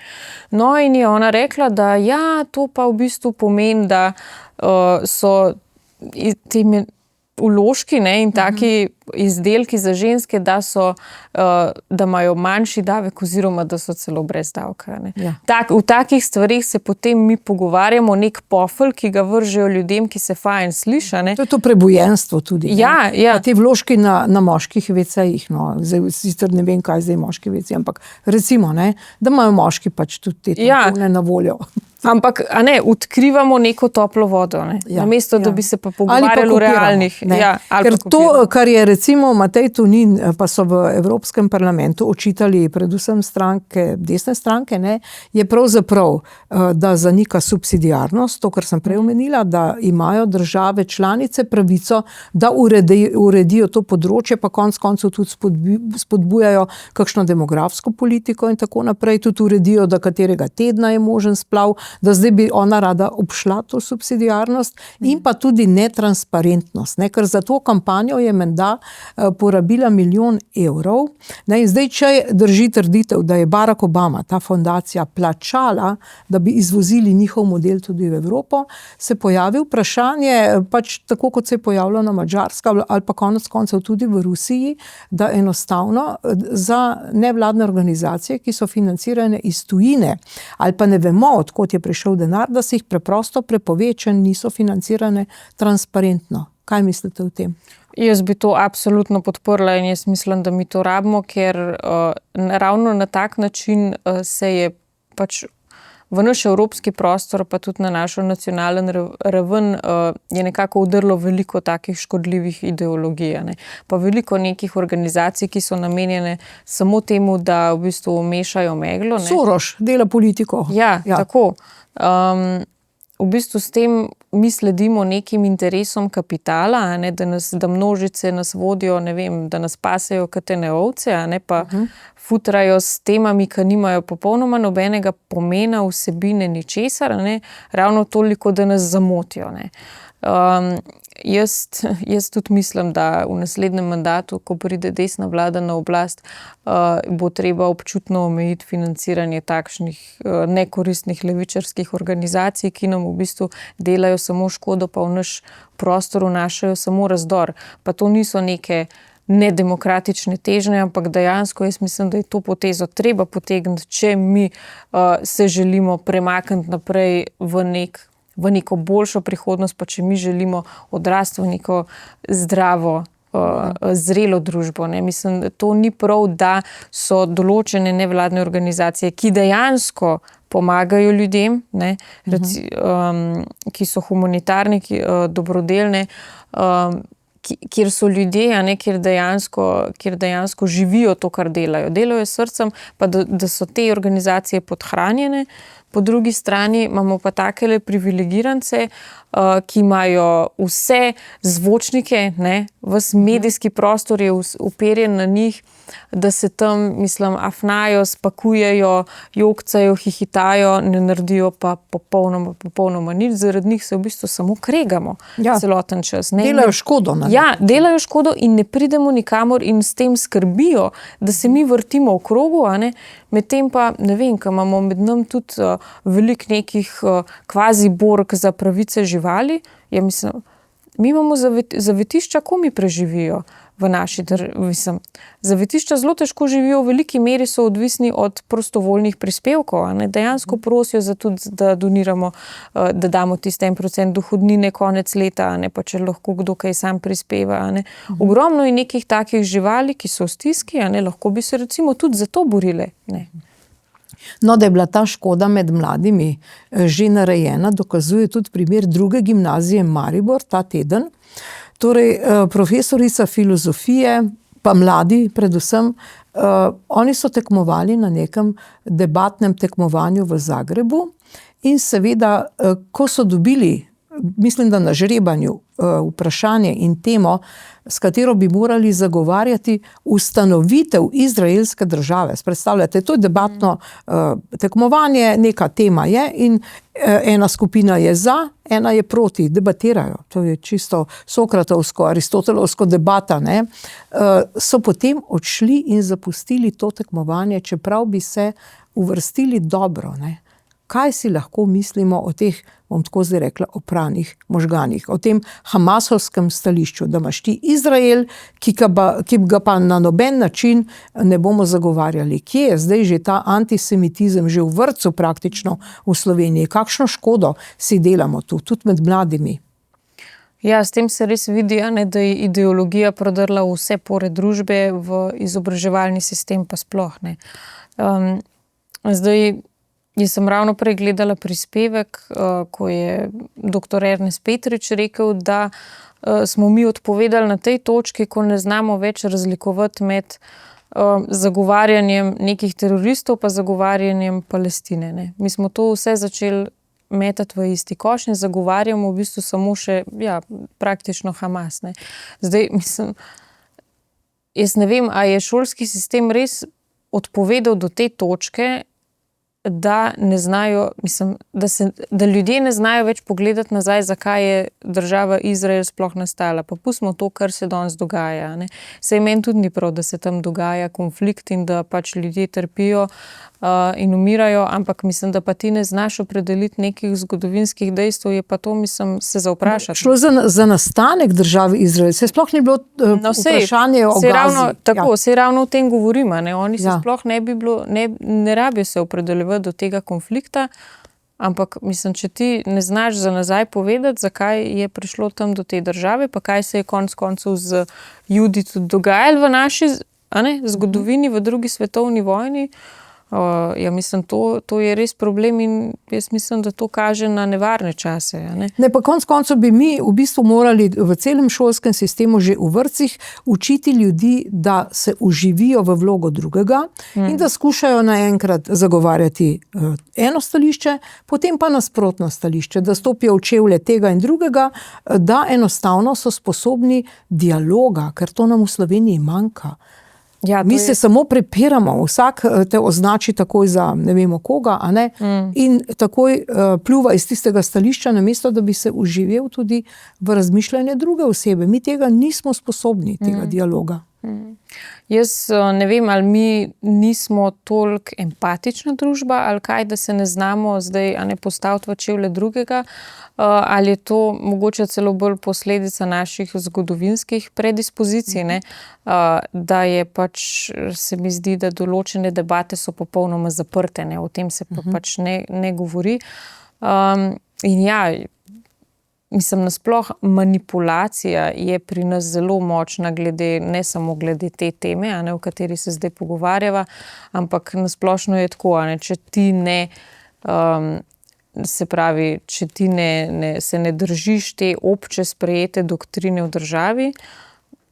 No, in je ona rekla, da to pa v bistvu pomeni, da so ti vložki, ne, in taki izdelki za ženske, da imajo manjši davek oziroma da so celo brez davka. Ne. V takih stvarih se potem mi pogovarjamo, nek pofel, ki ga vržejo ljudem, ki se fajn sliša. Ne. To je to prebojenstvo tudi. Ja. Ti vložki na moških vecejih, no, zdaj sicer ne vem, kaj zdaj moški veci, ampak recimo, ne, da imajo moški pač tudi te tampone na voljo. Ampak, odkrivamo neko toplo vodo, ne? Namesto, da bi se pa pogovarjali o realnih. Ker to, kar je recimo Matej Tonin, pa so v Evropskem parlamentu očitali predvsem desne stranke, ne, je pravzaprav, da zanika subsidiarnost, to, kar sem prej omenila, da imajo države članice pravico, da uredijo to področje, pa konec koncev tudi spodbujajo kakšno demografsko politiko in tako naprej, tudi uredijo, da katerega tedna je možen splav, da zdaj bi ona rada obšla to subsidiarnost in pa tudi netransparentnost, ne, ker za to kampanjo je menda porabila 1 milijon evrov. Ne, in zdaj, če drži trditev, da je Barack Obama, ta fondacija, plačala, da bi izvozili njihov model tudi v Evropo, se pojavi vprašanje, pač tako kot se je pojavilo na Madžarskem ali pa konec koncev tudi v Rusiji, da enostavno za nevladne organizacije, ki so financirane iz tujine, ali pa ne vemo, odkot je prišel denar, da se jih preprosto prepove, če niso financirane transparentno. Kaj mislite o tem? Jaz bi to absolutno podprla in jaz mislim, da mi to rabimo, ker ravno na tak način se je pač v naš evropski prostor, pa tudi na našo nacionalno raven je nekako udrlo veliko takih škodljivih ideologij. Ne. Pa veliko nekih organizacij, ki so namenjene samo temu, da v bistvu mešajo meglo. Ne. Soros dela politiko. Ja. Tako. V bistvu s tem mi sledimo nekim interesom kapitala, ne, da množice nas vodijo, ne vem, da nas pasejo katene ovce, ne, pa futrajo s temami, ki nimajo popolnoma nobenega pomena, vsebine, ničesar, ne, ravno toliko, da nas zamotijo. Ne. Jaz tudi mislim, da v naslednjem mandatu, ko pride desna vlada na oblast, bo treba občutno omejiti financiranje takšnih nekoristnih levičarskih organizacij, ki nam v bistvu delajo samo škodo, pa v naš prostor vnašajo samo razdor. Pa to niso neke nedemokratične težnje, ampak dejansko jaz mislim, da je to potezo treba potegniti, če mi se želimo premakniti naprej v neko boljšo prihodnost, pa če mi želimo odrasti v neko zdravo, zrelo družbo. Ne. Mislim, da to ni prav, da so določene nevladne organizacije, ki dejansko pomagajo ljudem, ne, ki so humanitarni, dobrodelne, kjer so ljudje, a ne, kjer dejansko živijo to, kar delajo. Delajo s srcem, pa da so te organizacije podhranjene. Po drugi strani imamo pa takele privilegirance, ki imajo vse zvočnike, ne, ves medijski prostor je uperjen na njih, da se tam, mislim, afnajo, spakujejo, jokcajo, hihitajo, ne naredijo pa popolnoma nič. Zaradi njih se v bistvu samo kregamo celoten čas. Ne? Delajo škodo. Ne? Ja, delajo škodo in ne pridemo nikamor in s tem skrbijo, da se mi vrtimo v krogu, a ne? Medtem pa, ne vem, ko imamo med nam tudi veliko nekih kvazi bork za pravice živali, ja, mislim, mi imamo zavetišča, ko mi preživijo v naši državi. Zavetišča zelo težko živijo, v veliki meri so odvisni od prostovoljnih prispevkov, a ne? Dejansko prosijo za tudi, da doniramo, da damo tisti 1% dohodnine konec leta, a ne? Pa če lahko kdo kaj sam prispeva, a ne? Ogromno je nekih takih živali, ki so v stiski, a ne? Lahko bi se recimo tudi za to borile, ne? No, da je bila ta škoda med mladimi že narejena, dokazuje tudi primer druge gimnazije Maribor ta teden. Torej, profesorica filozofije, pa mladi predvsem, oni so tekmovali na nekem debatnem tekmovanju v Zagrebu in seveda, ko so dobili, mislim, da na žrebanju, vprašanje in temo, s katero bi morali zagovarjati ustanovitev izraelske države. Predstavljate, to je debatno tekmovanje, neka tema je in ena skupina je za, ena je proti, debatirajo. To je čisto sokratovsko, aristotelovsko debata, ne. So potem odšli in zapustili to tekmovanje, čeprav bi se uvrstili dobro, ne. Kaj si lahko mislimo o teh, bom tako zdaj rekla, opranih možganih, o tem hamasovskem stališču, da imaš ti Izrael, ki ga pa na noben način ne bomo zagovarjali. Kje je zdaj že ta antisemitizem, že v vrtcu praktično v Sloveniji? Kakšno škodo si delamo tu, tudi med mladimi? Ja, s tem se res vidi, ne, da je ideologija prodrla v vse pore družbe, v izobraževalni sistem pa sploh, ne. Zdaj, jaz sem ravno prej gledala prispevek, ko je dr. Ernest Petrič rekel, da smo mi odpovedali na tej točki, ko ne znamo več razlikovati med zagovarjanjem nekih teroristov pa zagovarjanjem Palestine. Ne. Mi smo to vse začeli metati v isti koš in zagovarjamo v bistvu samo še, ja, praktično Hamas. Ne. Zdaj, mislim, jaz ne vem, a je šolski sistem res odpovedal do te točke, da ne znajo, mislim, da ljudje ne znajo več pogledati nazaj, zakaj je država Izrael sploh nastala. Pa pustimo to, kar se danes dogaja, ne. Saj meni tudi ni prav, da se tam dogaja konflikt in da pač ljudje trpijo in umirajo, ampak mislim, da pa ti ne znaš opredeliti nekih zgodovinskih dejstev, je pa to, mislim, se za vprašati. Šlo za nastanek države Izrael, se sploh ni bilo vprašanje o Gazi. Tako, se ravno o tem govorimo, ne. Oni se sploh ne bi bilo, ne rabijo se opredeljevati do tega konflikta, ampak mislim, če ti ne znaš za nazaj povedati, zakaj je prišlo tam do te države, pa kaj se je konec koncev z Judi tudi dogajalo v naši zgodovini, v drugi svetovni vojni, ja, mislim, to je res problem in jaz mislim, da to kaže na nevarne čase. Ne, pa konec koncev bi mi v bistvu morali v celem šolskem sistemu že v vrtcih učiti ljudi, da se uživijo v vlogo drugega in da skušajo naenkrat zagovarjati eno stališče, potem pa nasprotno stališče, da stopijo v čevlje tega in drugega, da enostavno so sposobni dialoga, ker to nam v Sloveniji manjka. Ja, mi se samo prepiramo, vsak te označi takoj za ne vemo koga, a ne? In takoj pljuva iz tistega stališča, namesto da bi se uživel tudi v razmišljanje druge osebe. Mi tega nismo sposobni, tega dialoga. Jaz ne vem, ali mi nismo toliko empatična družba, ali kaj, da se ne znamo zdaj postaviti v čevlje drugega, ali je to mogoče celo bolj posledica naših zgodovinskih predispozicij, ne? Da je pač, se mi zdi, da določene debate so popolnoma zaprte, ne? O tem se pač ne govori. In ja, mislim, nasploh manipulacija je pri nas zelo močna ne samo glede te teme, o kateri se zdaj pogovarjava, ampak nasplošno je tako, če ti se pravi, če ti se ne držiš te obče sprejete doktrine v državi,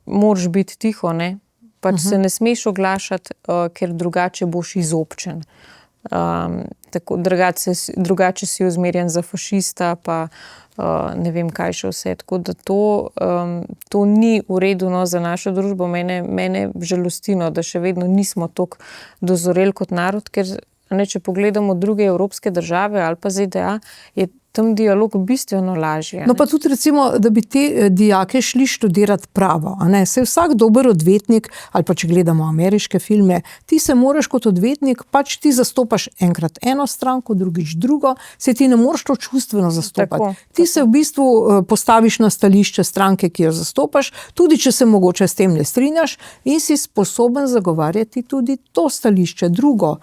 moraš biti tiho, ne? Pač se ne smeš oglašati, ker drugače boš izobčen. Tako, drugače si usmerjen za fašista, pa ne vem kaj še vse. Tako da to ni v redu, no, za našo družbo. Mene žalosti, no, da še vedno nismo toliko dozoreli kot narod, ker če pogledamo druge evropske države ali pa ZDA, je tam dialog bistveno lažje. No pa tudi recimo, da bi te dijake šli študirati pravo, Saj vsak dober odvetnik, ali pa če gledamo ameriške filme, ti se moraš kot odvetnik, pač ti zastopaš enkrat eno stranko, drugič drugo, se ti ne moreš to čustveno zastopati. Ti se v bistvu postaviš na stališče stranke, ki jo zastopaš, tudi če se mogoče s tem ne strinjaš, in si sposoben zagovarjati tudi to stališče, drugo.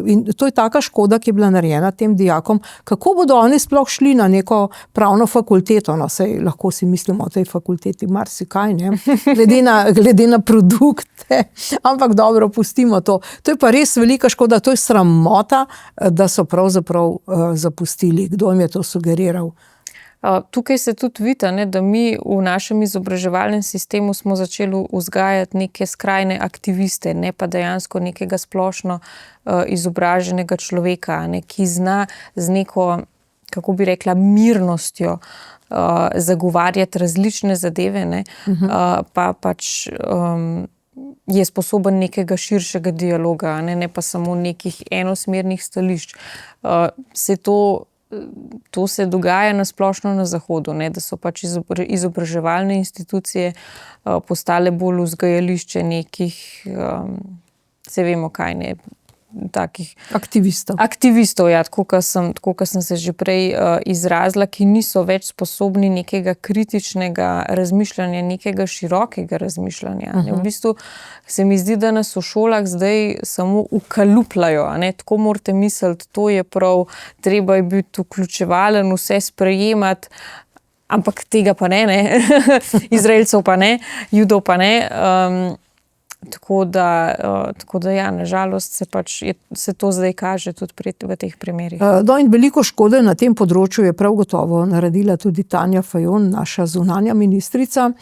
In to je taka škoda, ki je bila narejena tem dijakom. Kako bodo oni sploh šli na neko pravno fakulteto? No, saj lahko si mislimo o tej fakulteti marsikaj, ne? Glede na produkte, ampak dobro, pustimo to. To je pa res velika škoda, to je sramota, da so pravzaprav zapustili. Kdo jim je to sugeriral? Tukaj se tudi vidi, da mi v našem izobraževalnem sistemu smo začeli vzgajati neke skrajne aktiviste, ne pa dejansko nekega splošno izobraženega človeka, ki zna z neko, kako bi rekla, mirnostjo zagovarjati različne zadeve, pa pač je sposoben nekega širšega dialoga, ne pa samo nekih enosmernih stališč. To se dogaja na splošno na Zahodu, da so pač izobraževalne institucije postale bolj vzgajališče nekih, se vemo kaj, ne, takih aktivistov, ja, tako kot sem se že prej izrazila, ki niso več sposobni nekega kritičnega razmišljanja, nekega širokega razmišljanja. V bistvu se mi zdi, da nas v šolah zdaj samo ukalupljajo, tako morate misliti, to je prav, treba je biti vključevalen, vse sprejemati, ampak tega pa ne, Izraelcev pa ne, Judov pa ne. Tako da ja, nažalost se to zdaj kaže tudi v teh primerih. In veliko škode na tem področju je prav gotovo naredila tudi Tanja Fajon, naša zunanja ministrica.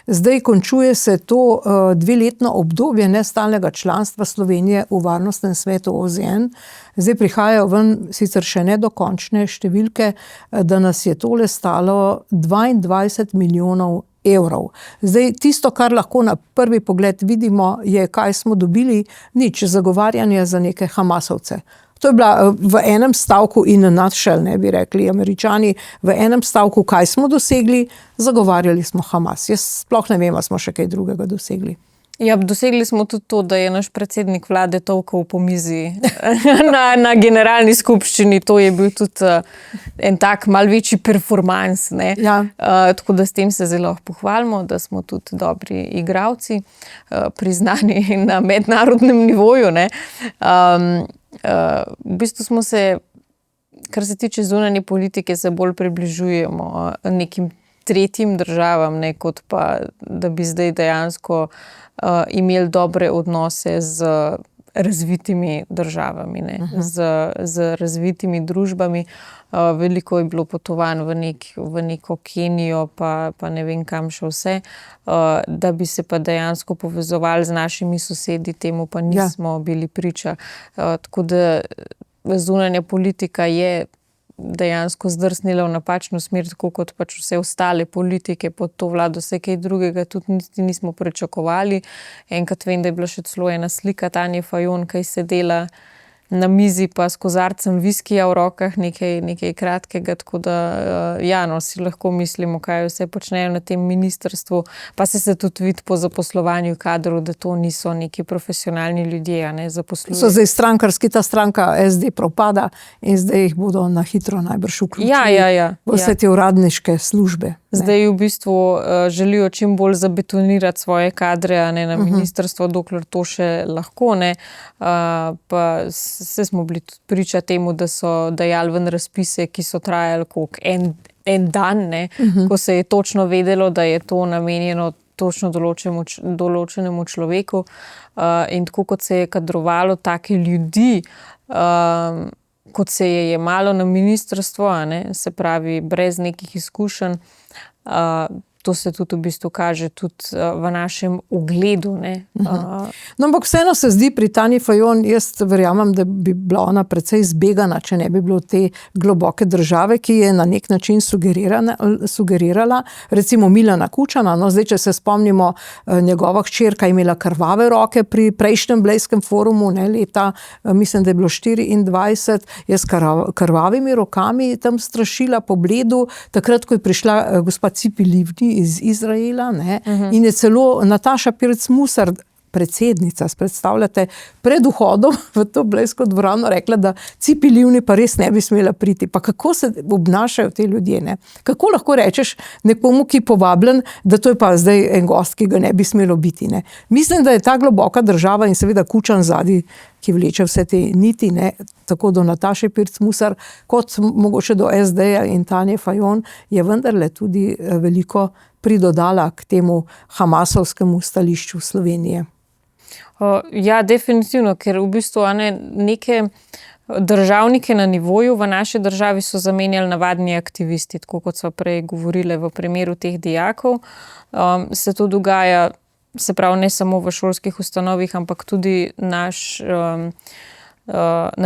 Zdaj končuje se to dveletno obdobje nestalnega članstva Slovenije v Varnostnem svetu OZN. Zdaj prihajajo ven sicer še nedokončne številke, da nas je tole stalo 22 milijonov evrov. Zdaj, tisto, kar lahko na prvi pogled vidimo, je, kaj smo dobili, nič, zagovarjanje za neke Hamasovce. To je bila v enem stavku in nutshell, ne bi rekli Američani, v enem stavku, kaj smo dosegli, zagovarjali smo Hamas. Jaz sploh ne vem, ali smo še kaj drugega dosegli. Ja, dosegli smo tudi to, da je naš predsednik vlade tolkal po mizi na generalni skupščini. To je bil tudi en tak mal večji performans, ne. Ja. Tako da s tem se zelo pohvalimo, da smo tudi dobri igralci, priznani na mednarodnem nivoju, ne. V bistvu smo se, kar se tiče zunanje politike, se bolj približujemo nekim tretjim državam, ne, kot pa, da bi zdaj dejansko imeli dobre odnose z razvitimi državami, ne, z razvitimi družbami. Veliko je bilo potovanj v neko Kenijo, pa ne vem kam še vse, da bi se pa dejansko povezovali z našimi sosedi, temu pa nismo bili priča. Tako da zunanja politika je dejansko zdrsnila v napačno smer, tako kot pač vse ostale politike pod to vlado, vse kaj drugega tudi nismo pričakovali. Enkrat vem, da je bila še celo ena slika Tanje Fajon, kaj se dela na mizi pa s kozarcem viskija v rokah, nekaj kratkega, tako da si lahko mislimo, kaj vse počnejo na tem ministrstvu, pa se tudi vidi po zaposlovanju kadrov, da to niso neki profesionalni ljudje, zaposlujejo. So zdaj strankarski, ta stranka SD propada in zdaj jih bodo na hitro najbrž vključili v vse te uradniške službe. Zdaj v bistvu želijo čim bolj zabetonirati svoje kadre na ministrstvo, dokler to še lahko. Pa se smo bili tudi priča temu, da so dajali ven razpise, ki so trajali en dan, ko se je točno vedelo, da je to namenjeno točno določenemu človeku. In tako kot se je kadrovalo take ljudi, kot se je jemalo na ministrstvo, se pravi brez nekih izkušenj, to se tudi v bistvu kaže tudi v našem ugledu. No, ampak vseeno se zdi pri Tanji Fajon, jaz verjamem, da bi bila ona precej zbegana, če ne bi bilo te globoke države, ki je na nek način sugerirala, recimo Milana Kučana. No, zdaj, če se spomnimo, njegova hčerka je imela krvave roke pri prejšnjem Blejskem forumu, leta, mislim, da je bilo 24, je s krvavimi rokami tam strašila po Bledu, takrat, ko je prišla gospa Cipi Livni iz Izraela, in je celo Nataša Pirc Musar, predsednica, predstavljate, pred vhodom v to Blejsko dvorano rekla, da Cipi Livni pa res ne bi smela priti. Pa kako se obnašajo te ljudje, Kako lahko rečeš nekomu, ki je povabljen, da to je pa zdaj en gost, ki ga ne bi smelo biti, Mislim, da je ta globoka država in seveda Kučan zadnji, ki vleče vse te niti, tako do Nataše Pirc Musar, kot mogoče do SD-ja in Tanje Fajon, je vendarle tudi veliko pridodala k temu hamasovskemu stališču Slovenije. Ja, definitivno, ker v bistvu neke državnike na nivoju v naši državi so zamenjali navadni aktivisti, tako kot so prej govorile v primeru teh dijakov. Se to dogaja, se pravi, ne samo v šolskih ustanovih, ampak tudi naš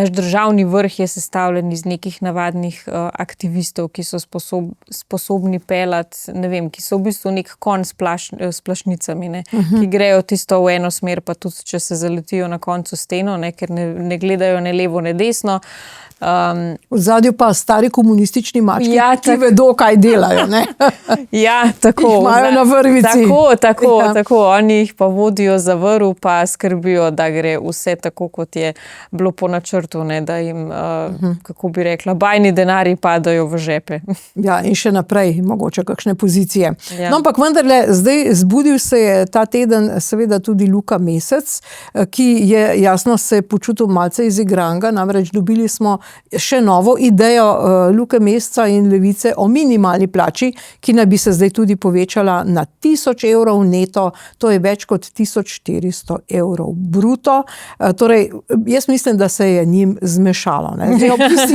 državni vrh je sestavljen iz nekih navadnih aktivistov, ki so sposobni pelati, ki so v bistvu nek konj s plašnicami, ki grejo tisto v eno smer, pa tudi, če se zaletijo na koncu steno, ker ne gledajo ne levo, ne desno. V zadju pa stari komunistični mački, ki vedo, kaj delajo. Tako. Jih imajo na vrvici. Tako. Oni jih pa vodijo za vrv, pa skrbijo, da gre vse tako, kot je bilo po načrtu, da jim, kako bi rekla, bajni denarji padajo v žepe. In še naprej, mogoče kakšne pozicije. No, ampak vendarle, zdaj zbudil se je ta teden seveda tudi Luka Mesec, ki je jasno se počutil malce izigranga, namreč dobili smo še novo idejo Luke Meseca in Levice o minimalni plači, ki naj bi se zdaj tudi povečala na 1000 evrov neto, to je več kot 1400 evrov bruto. Torej, jaz mislim, da se je njim zmešalo. Zdaj, ob tisti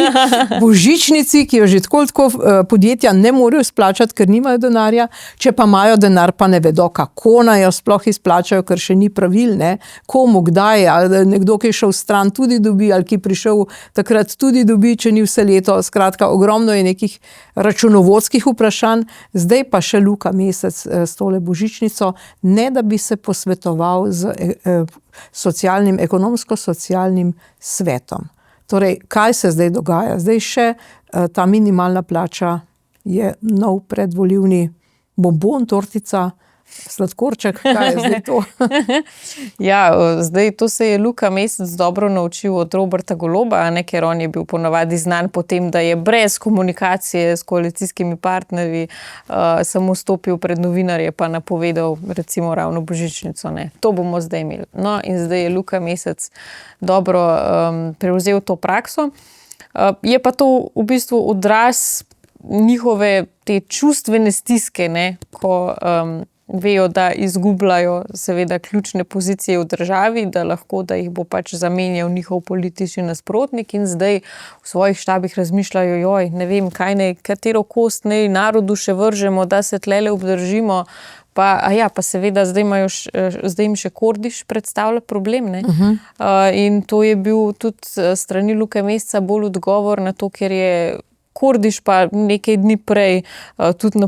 božičnici, ki jo že tako podjetja ne morejo izplačati, ker nimajo denarja, če pa imajo denar, pa ne vedo, kako naj jo sploh izplačajo, ker še ni pravil, komu, kdaj, ali nekdo, ki je šel stran, tudi dobi, ali ki je prišel takrat tudi dobi, če ni vse leto. Skratka, ogromno je nekih računovodskih vprašanj. Zdaj pa še Luka Mesec s tole božičnico, ne da bi se posvetoval z ekonomsko-socialnim svetom. Torej, kaj se zdaj dogaja? Zdaj še ta minimalna plača je nov predvolilni bonbon, tortica, sladkorček, kaj je zdaj to? Zdaj to se je Luka Mesec dobro naučil od Roberta Goloba, ker on je bil ponavadi znan po tem, da je brez komunikacije s koalicijskimi partnerji samo stopil pred novinarje pa napovedal recimo ravno božičnico. To bomo zdaj imeli. No, in zdaj je Luka Mesec dobro prevzel to prakso. Je pa to v bistvu odraz njihove te čustvene stiske, ko vejo, da izgubljajo seveda ključne pozicije v državi, da lahko, da jih bo pač zamenjal njihov politični nasprotnik in zdaj v svojih štabih razmišljajo, ne vem, katero kost naj narodu še vržemo, da se tlele obdržimo. Pa seveda zdaj jim še Kordiš predstavlja problem. In to je bil tudi strani Luke Meseca bolj odgovor na to, ker je Kordiš pa nekaj dni prej tudi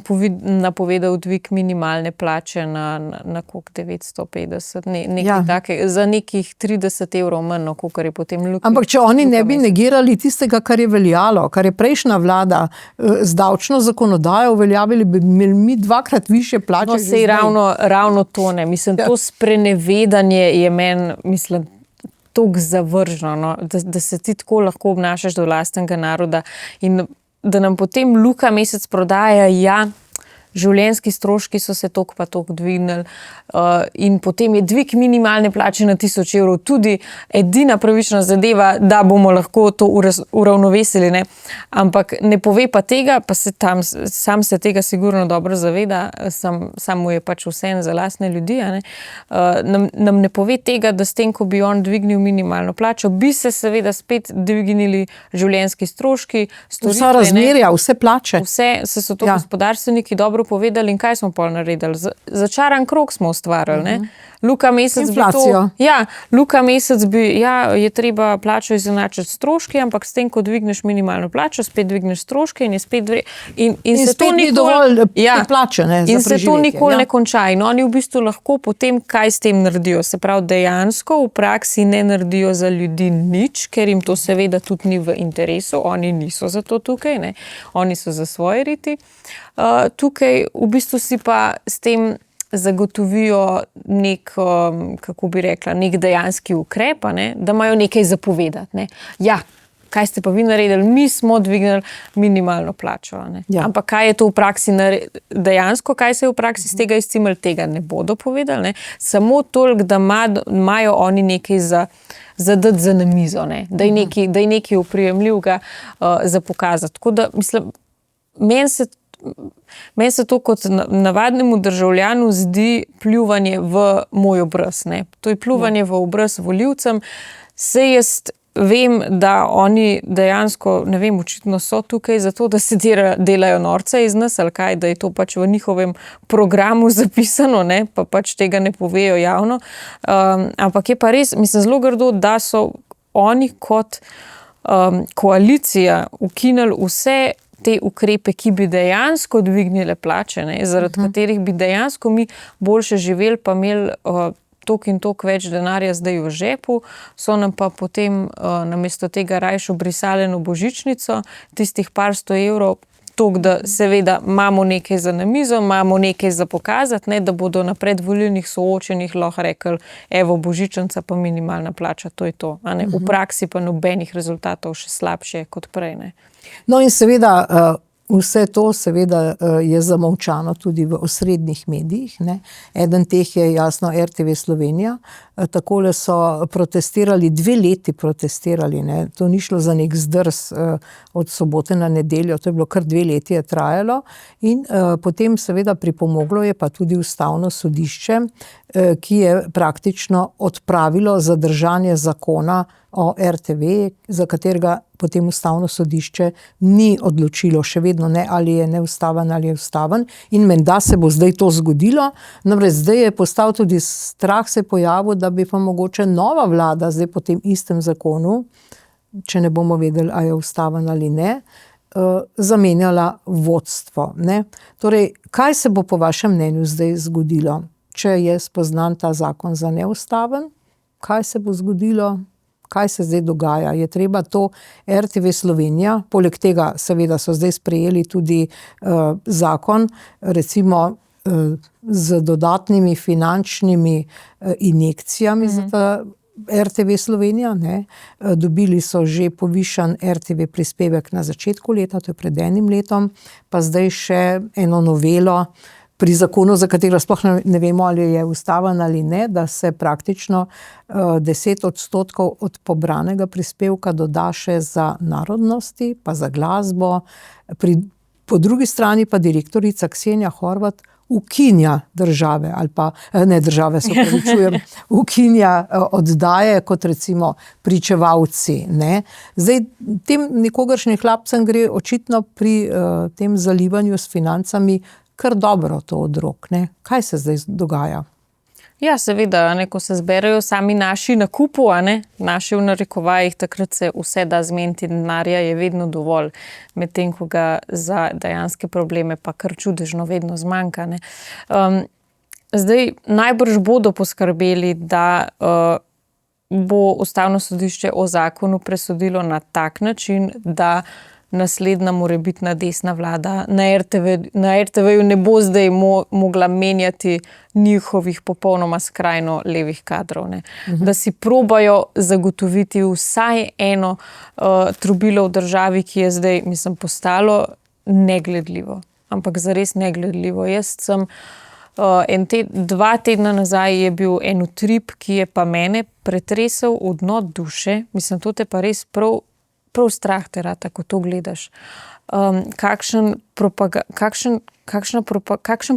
napovedal dvig minimalne plače na koliko 950, nekaj takega, za nekih 30 evrov manj, kolikor je potem Ampak če oni ne bi negirali tistega, kar je veljalo, kar je prejšnja vlada z davčno zakonodajo uveljavili, bi imeli mi 2-krat višje plače. No, sej ravno to ne. Mislim, to sprenevedanje je meni, mislim, toliko zavržno, no, da se ti tako lahko obnašaš do lastnega naroda in da nam potem Luka Mesec prodaja, življenjski stroški so se toliko pa toliko dvignili in potem je dvig minimalne plače na 1000 evrov tudi edina pravična zadeva, da bomo lahko to uravnovesili, ne. Ampak ne pove pa tega, pa sam se tega sigurno dobro zaveda, sam mu je pač vseeno za lastne ljudi, a ne. Nam ne pove tega, da s tem, ko bi on dvignil minimalno plačo, bi se seveda spet dvignili življenjski stroški, storitve, vsa razmerja, vse plače. Vse so to gospodarstveniki dobro povedali in kaj smo pol naredili. Začaran krog smo ustvarili, ne. Luka Mesec je treba plačo izenačiti stroški, ampak s tem, ko dvigneš minimalno plačo, spet dvigneš stroške in je spet in se to ni dovolj plače, ne, in se to nikoli ne konča. In oni v bistvu lahko potem kaj s tem naredijo. Se pravi, dejansko v praksi ne naredijo za ljudi nič, ker jim to seveda tudi ni v interesu. Oni niso za to tukaj, ne. Oni so za svoje riti. Tukaj v bistvu si pa s tem zagotovijo nek, kako bi rekla, nek dejanski ukrep, ne, da imajo nekaj zapovedati, ne. Kaj ste pa vi naredili? Mi smo dvignili minimalno plačo, ne. Ampak kaj je to v praksi dejansko, kaj se je v praksi z tega izcimali, tega ne bodo povedali, ne. Samo toliko, da imajo oni nekaj za dati za na mizo, ne. Da je nekaj oprijemljivega za pokazati. Tako da, mislim, meni se to kot navadnemu državljanu zdi pljuvanje v moj obraz, ne. To je pljuvanje v obraz volivcem. Saj jaz vem, da oni dejansko, ne vem, očitno so tukaj zato, da se delajo norca iz nas ali kaj, da je to pač v njihovem programu zapisano, ne, pa pač tega ne povejo javno. Ampak je pa res, mislim, zelo grdo, da so oni kot koalicija ukinili vse te ukrepe, ki bi dejansko dvignile plače, ne, zaradi katerih bi dejansko mi boljše živeli, pa imeli toliko in toliko več denarja zdaj v žepu, so nam pa potem namesto tega rajši obrisali eno božičnico, tistih par 100 evrov, toliko, da seveda imamo nekaj za na mizo, imamo nekaj za pokazati, ne, da bodo na predvolilnih soočenjih lahko rekli, evo, božičnica pa minimalna plača, to je to. A ne? V praksi pa nobenih rezultatov, še slabše kot prej. Ne. No in seveda vse to seveda je zamolčano tudi v osrednjih medijih, ne. Eden teh je jasno RTV Slovenija. Takole so protestirali, 2 leti protestirali, ne. To ni šlo za nek zdrs od sobote na nedeljo, to je bilo kar 2 leti je trajalo in potem seveda pripomoglo je pa tudi Ustavno sodišče, ki je praktično odpravilo zadržanje zakona o RTV, za katerega potem Ustavno sodišče ni odločilo, še vedno ne, ali je neustaven ali je ustaven in menda se bo zdaj to zgodilo. Namreč zdaj je postal tudi strah se pojavil, da bi pa mogoče nova vlada zdaj po tem istem zakonu, če ne bomo vedeli, a je ustaven ali ne, zamenjala vodstvo, ne. Torej, kaj se bo po vašem mnenju zdaj zgodilo, če je spoznan ta zakon za neustaven? Kaj se bo zgodilo? Kaj se zdaj dogaja? Je treba to RTV Slovenija, poleg tega seveda so zdaj sprejeli tudi zakon, recimo z dodatnimi finančnimi injekcijami za ta RTV Slovenija, ne. Dobili so že povišan RTV prispevek na začetku leta, to je pred 1 letom, pa zdaj še eno novelo pri zakonu, za katero sploh ne vemo, ali je ustaven ali ne, da se praktično 10% od pobranega prispevka doda še za narodnosti, pa za glasbo. Po drugi strani pa direktorica Ksenija Horvat ukinja države, ali pa ne države, se opravičujem, ukinja oddaje kot recimo Pričevalci, ne. Zdaj, tem nikogaršnjim hlapcem gre očitno pri tem zalivanju s financami kar dobro to od rok, ne. Kaj se zdaj dogaja? Ja, seveda, ko se zberejo sami naši na kupu, naši v narekovajih, takrat se vse da zmeniti, denarja je vedno dovolj, medtem ko ga za dejanske probleme pa kar čudežno vedno zmanjka. Zdaj, najbrž bodo poskrbeli, da bo Ustavno sodišče o zakonu presodilo na tak način, da naslednja morebitna desna vlada na RTV-ju ne bo zdaj mogla menjati njihovih popolnoma skrajno levih kadrov. Da si probajo zagotoviti vsaj eno trobilo v državi, ki je zdaj, postalo negledljivo. Ampak zares negledljivo. Jaz sem 2 tedna nazaj je bil en utrip, ki je pa mene pretresel v dno duše. To te pa res prav strah te rata, ko to gledaš. Kakšen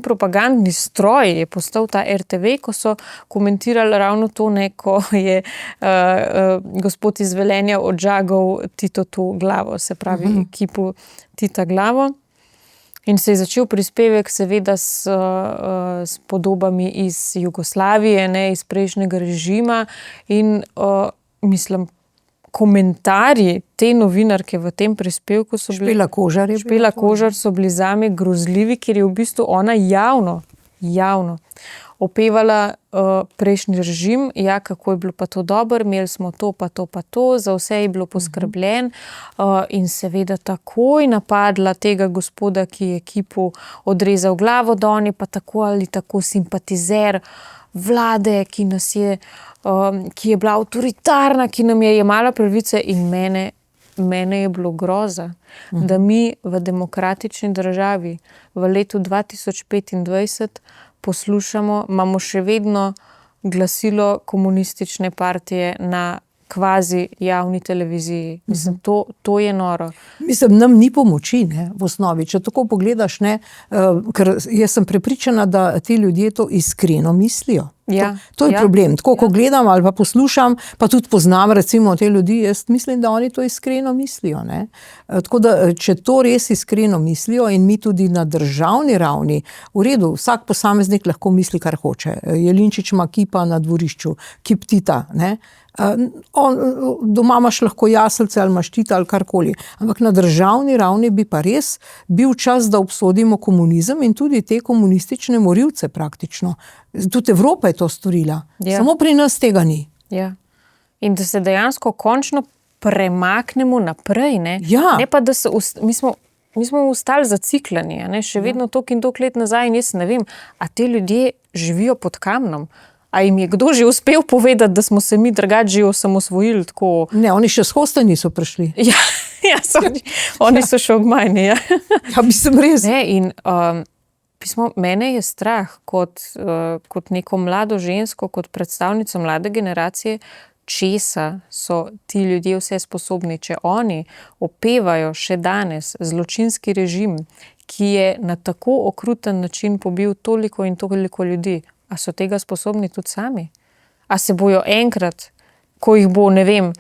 propagandni stroj je postal ta RTV, ko so komentirali ravno to, ko je gospod iz Velenja odžagal Titotu glavo, se pravi ekipu Tita glavo. In se je začel prispevek seveda s podobami iz Jugoslavije, iz prejšnjega režima in komentarji te novinarke v tem prispevku so bili... Špela Kožar so bili zame grozljivi, ker je v bistvu ona javno opevala prejšnji režim, kako je bilo pa to dobro, imeli smo to, pa to, za vse je bilo poskrbljen in seveda takoj napadla tega gospoda, ki je ekipu odrezal glavo, da on je pa tako ali tako simpatizer vlade, ki je bila avtoritarna, ki nam je jemala pravice in mene je bilo groza, da mi v demokratični državi v letu 2025 poslušamo, imamo še vedno glasilo komunistične partije na kvazi javni televiziji. To je noro. Nam ni pomoči, v osnovi. Če tako pogledaš, ker jaz sem prepričana, da ti ljudje to iskreno mislijo. To je problem. Tako, ko gledam ali pa poslušam, pa tudi poznam recimo te ljudi, jaz mislim, da oni to iskreno mislijo. Tako da, če to res iskreno mislijo in mi tudi na državni ravni, v redu, vsak posameznik lahko misli, kar hoče. Jelinčič ima kipa na dvorišču, kip Tita, doma imaš lahko jaselce ali imaš Tita ali karkoli. Ampak na državni ravni bi pa res bil čas, da obsodimo komunizem in tudi te komunistične morilce praktično. Tudi Evropa je to storila. Samo pri nas tega ni. In da se dejansko končno premaknemo naprej. Ne pa, da se mi smo ostali zaciklani, še vedno toliko in toliko let nazaj in jaz ne vem, a te ljudje živijo pod kamnom. A jim je kdo že uspel povedati, da smo se mi drugače že osamosvojili? Tako... Ne, oni še s hosta niso prišli. Oni so še obmajni. Mislim res. Mene je strah kot neko mlado žensko, kot predstavnico mlade generacije, česa so ti ljudje vse sposobni, če oni opevajo še danes zločinski režim, ki je na tako okruten način pobil toliko in toliko ljudi. A so tega sposobni tudi sami? A se bojo enkrat, ko jih bo, ne vem,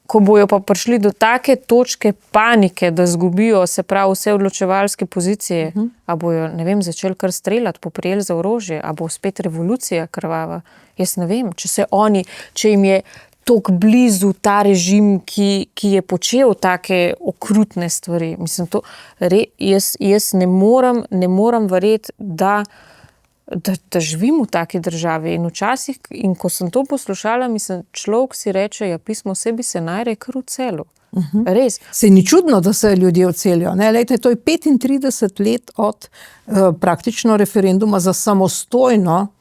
ko bojo pa prišli do take točke panike, da zgubijo, se pravi, vse odločevalske pozicije, a bojo, ne vem, začeli kar streljati, poprijeli za orožje, a bo spet revolucija krvava? Jaz ne vem, če jim je toliko blizu ta režim, ki je počel take okrutne stvari. Jaz ne morem verjeti, da živim v taki državi in včasih, in ko sem to poslušala, človek si reče, pismo sebi se najre kar v celu. Res. Se ni čudno, da se ljudje odselijo. Lejte, to je 35 let od praktično referenduma za samostojno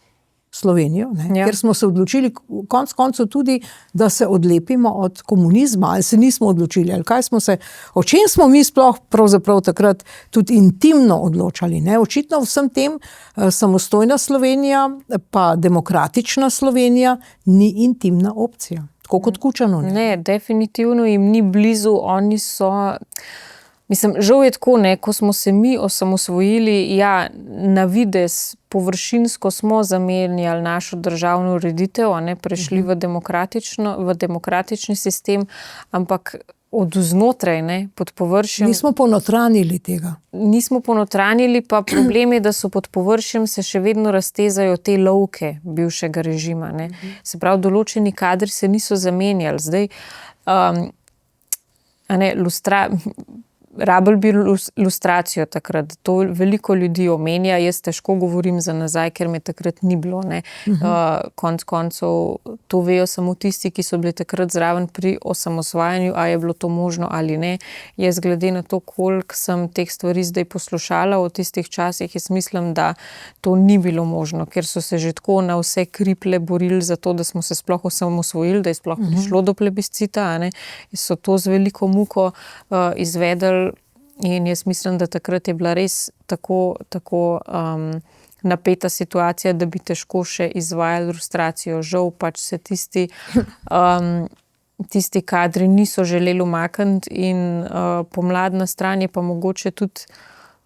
Slovenijo, ker smo se odločili konec koncev tudi, da se odlepimo od komunizma, ali se nismo odločili, ali o čem smo mi sploh pravzaprav takrat tudi intimno odločali. Očitno vsem tem samostojna Slovenija pa demokratična Slovenija ni intimna opcija, tako kot Kučanu. Ne, definitivno jim ni blizu, oni so... žal je tako, ko smo se mi osamosvojili, na videz površinsko smo zamenjali našo državno ureditev, prešli v demokratični sistem, ampak od znotraj, ne, pod površjem. Nismo ponotranili tega. Nismo ponotranili, pa problem je, da so pod površjem se še vedno raztezajo te lovke bivšega režima. Ne. Se pravi, določeni kadri se niso zamenjali. Zdaj, rabili bi lustracijo takrat. To veliko ljudi omenja, jaz težko govorim za nazaj, ker me takrat ni bilo. Ne. Konec koncev to vejo samo tisti, ki so bili takrat zraven pri osamosvajanju, a je bilo to možno ali ne. Jaz glede na to, koliko sem teh stvari zdaj poslušala v tistih časih, jaz mislim, da to ni bilo možno, ker so se že tako na vse kriple borili za to, da smo se sploh osamosvojili, da je sploh prišlo do plebiscita, a ne. So to z veliko muko izvedeli. In jaz mislim, da takrat je bila res tako napeta situacija, da bi težko še izvajali lustracijo. Žal pač se tisti kadri niso želeli umakniti in pomladna stran je pa mogoče tudi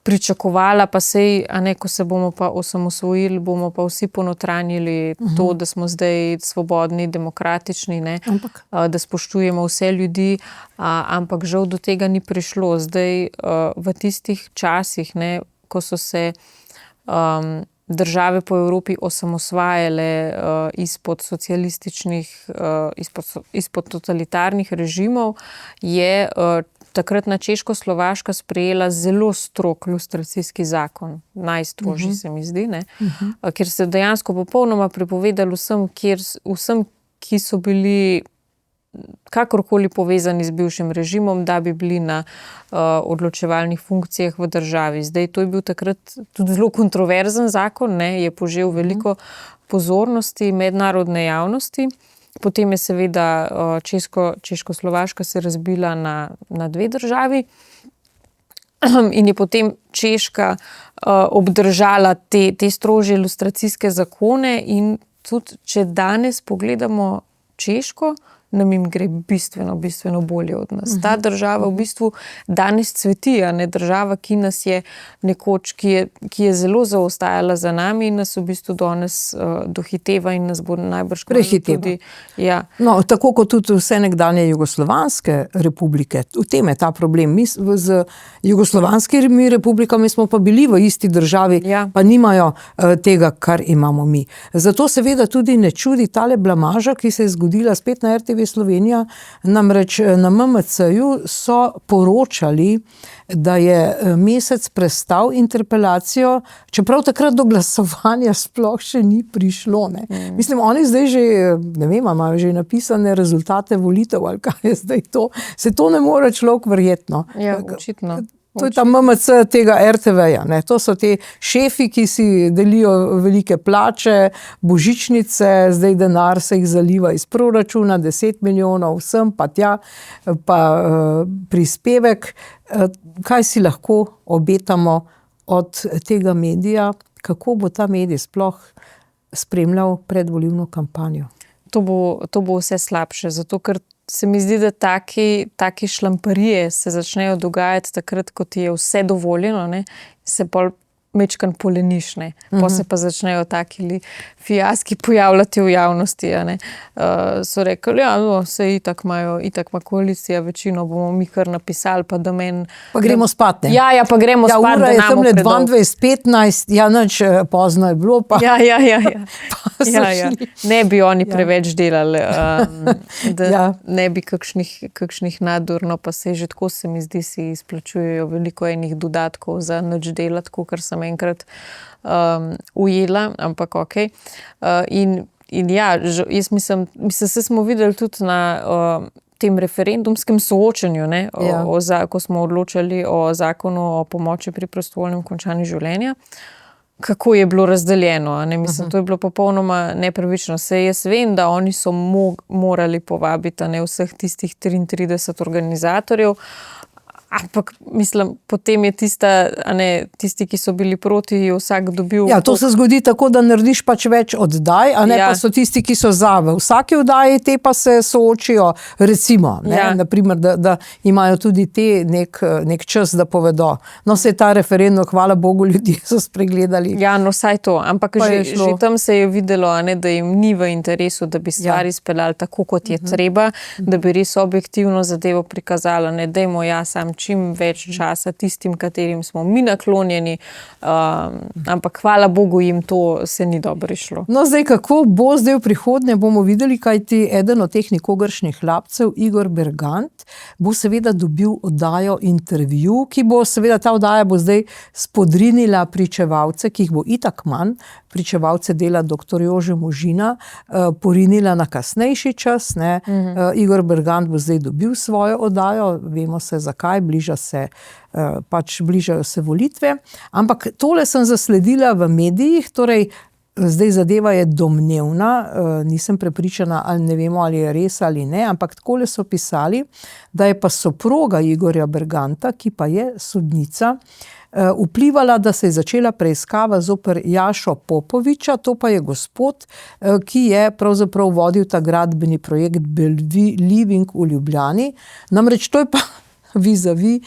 pričakovala, pa sej, a ne, ko se bomo pa osamosvojili, bomo pa vsi ponotranjili to, da smo zdaj svobodni, demokratični, ne, da spoštujemo vse ljudi, ampak žal do tega ni prišlo. Zdaj v tistih časih, ne, ko so se države po Evropi osamosvajale izpod socialističnih, izpod totalitarnih režimov, je takratna Češko-Slovaška sprejela zelo strog lustracijski zakon. Najstrožji se mi zdi, ne? Ker se dejansko popolnoma prepovedali vsem, ki so bili kakorkoli povezani z bivšim režimom, da bi bili na odločevalnih funkcijah v državi. Zdaj, to je bil takrat tudi zelo kontroverzen zakon, ne? Je požel veliko pozornosti mednarodne javnosti. Potem je seveda Češko-Slovaška se razbila na dve državi in je potem Češka obdržala te strožje lustracijske zakone in tudi, če danes pogledamo Češko, nam jim gre bistveno bolje od nas. Ta država v bistvu danes cveti, a ne država, ki nas je nekoč, ki je zelo zaostajala za nami in nas v bistvu danes dohiteva in nas bo najbrž tudi. Ja. No, tako kot tudi vse nekdanje jugoslovanske republike. V tem je ta problem. Mi z jugoslovanskimi republikami smo pa bili v isti državi, pa nimajo tega, kar imamo mi. Zato seveda tudi ne čudi tale blamaža, ki se je zgodila spet na RTV Slovenija, namreč na MMC-ju so poročali, da je Mesec prestal interpelacijo, čeprav takrat do glasovanja sploh še ni prišlo. Ne. Mislim, oni zdaj že, ne vem, imajo že napisane rezultate volitev, ali kaj je zdaj to. Se to ne more človek verjetno. Ja, očitno. To je ta MMC tega RTV-ja. Ne. To so te šefi, ki si delijo velike plače, božičnice, zdaj denar se jih zaliva iz proračuna, 10 milijonov, vsem pa tja, pa prispevek. Kaj si lahko obetamo od tega medija? Kako bo ta medij sploh spremljal predvolilno kampanjo? To bo vse slabše, zato ker se mi zdi, da taki šlamparije se začnejo dogajati takrat, ko ti je vse dovoljeno, ne, se pol mečkan poleniš, ne. Po se pa začnejo taki fijaski pojavljati v javnosti, a ne. So rekli, se itak ima koalicija večino, bomo mi kar napisali, pa da meni... Pa gremo spat, ne? Ja, pa gremo spat, ura je tamle 22:15, nič pozno je bilo, pa... Ja. Ne bi oni preveč delali, da ne bi kakšnih nadur, pa se že tako, se mi zdi, si izplačujejo veliko enih dodatkov za nič delati, kar sem enkrat ujela, ampak okej. In ja, jaz mislim, se smo videli tudi na tem referendumskem soočenju, ne, ko smo odločali o zakonu o pomoči pri prostovoljnem končanju življenja, kako je bilo razdeljeno. Ne? Mislim, to je bilo popolnoma nepravično. Saj jaz vem, da oni so morali povabiti vseh tistih 33 organizatorjev, Ampak, mislim, potem je tisti, ki so bili proti, vsak dobil... Ja, to se zgodi tako, da narediš pač več oddaj, a ne pa so tisti, ki so za. V vsaki oddaji te pa se soočijo, recimo, naprimer, da imajo tudi te nek čas, da povedo. No, se je ta referendum, hvala Bogu, ljudje so spregledali. Ja, no, saj to, ampak že tam se je videlo, da jim ni v interesu, da bi stvari speljali tako, kot je treba, da bi res objektivno zadevo prikazali, dajmo sam čim več časa tistim, katerim smo mi naklonjeni, ampak hvala Bogu jim to se ni dobro išlo. No, zdaj, kako bo zdaj v prihodnje, bomo videli, kajti eden od teh nikogaršnjih hlapcev, Igor Bergant, bo seveda dobil oddajo Intervju, ki bo seveda, ta oddaja bo zdaj spodrinila pričevalce, ki jih bo itak manj, pričevalce dela dr. Jože Možina, porinila na kasnejši čas. Igor Bergant bo zdaj dobil svojo oddajo, vemo se zakaj, bližajo se volitve, ampak tole sem zasledila v medijih, torej zdaj zadeva je domnevna, nisem prepričana, ali ne vemo, ali je res ali ne, ampak takole so pisali, da je pa soproga Igorja Berganta, ki pa je sodnica, vplivala, da se je začela preiskava zoper Jašo Popoviča, to pa je gospod, ki je pravzaprav vodil ta gradbeni projekt Living v Ljubljani. Namreč to je pa vizavi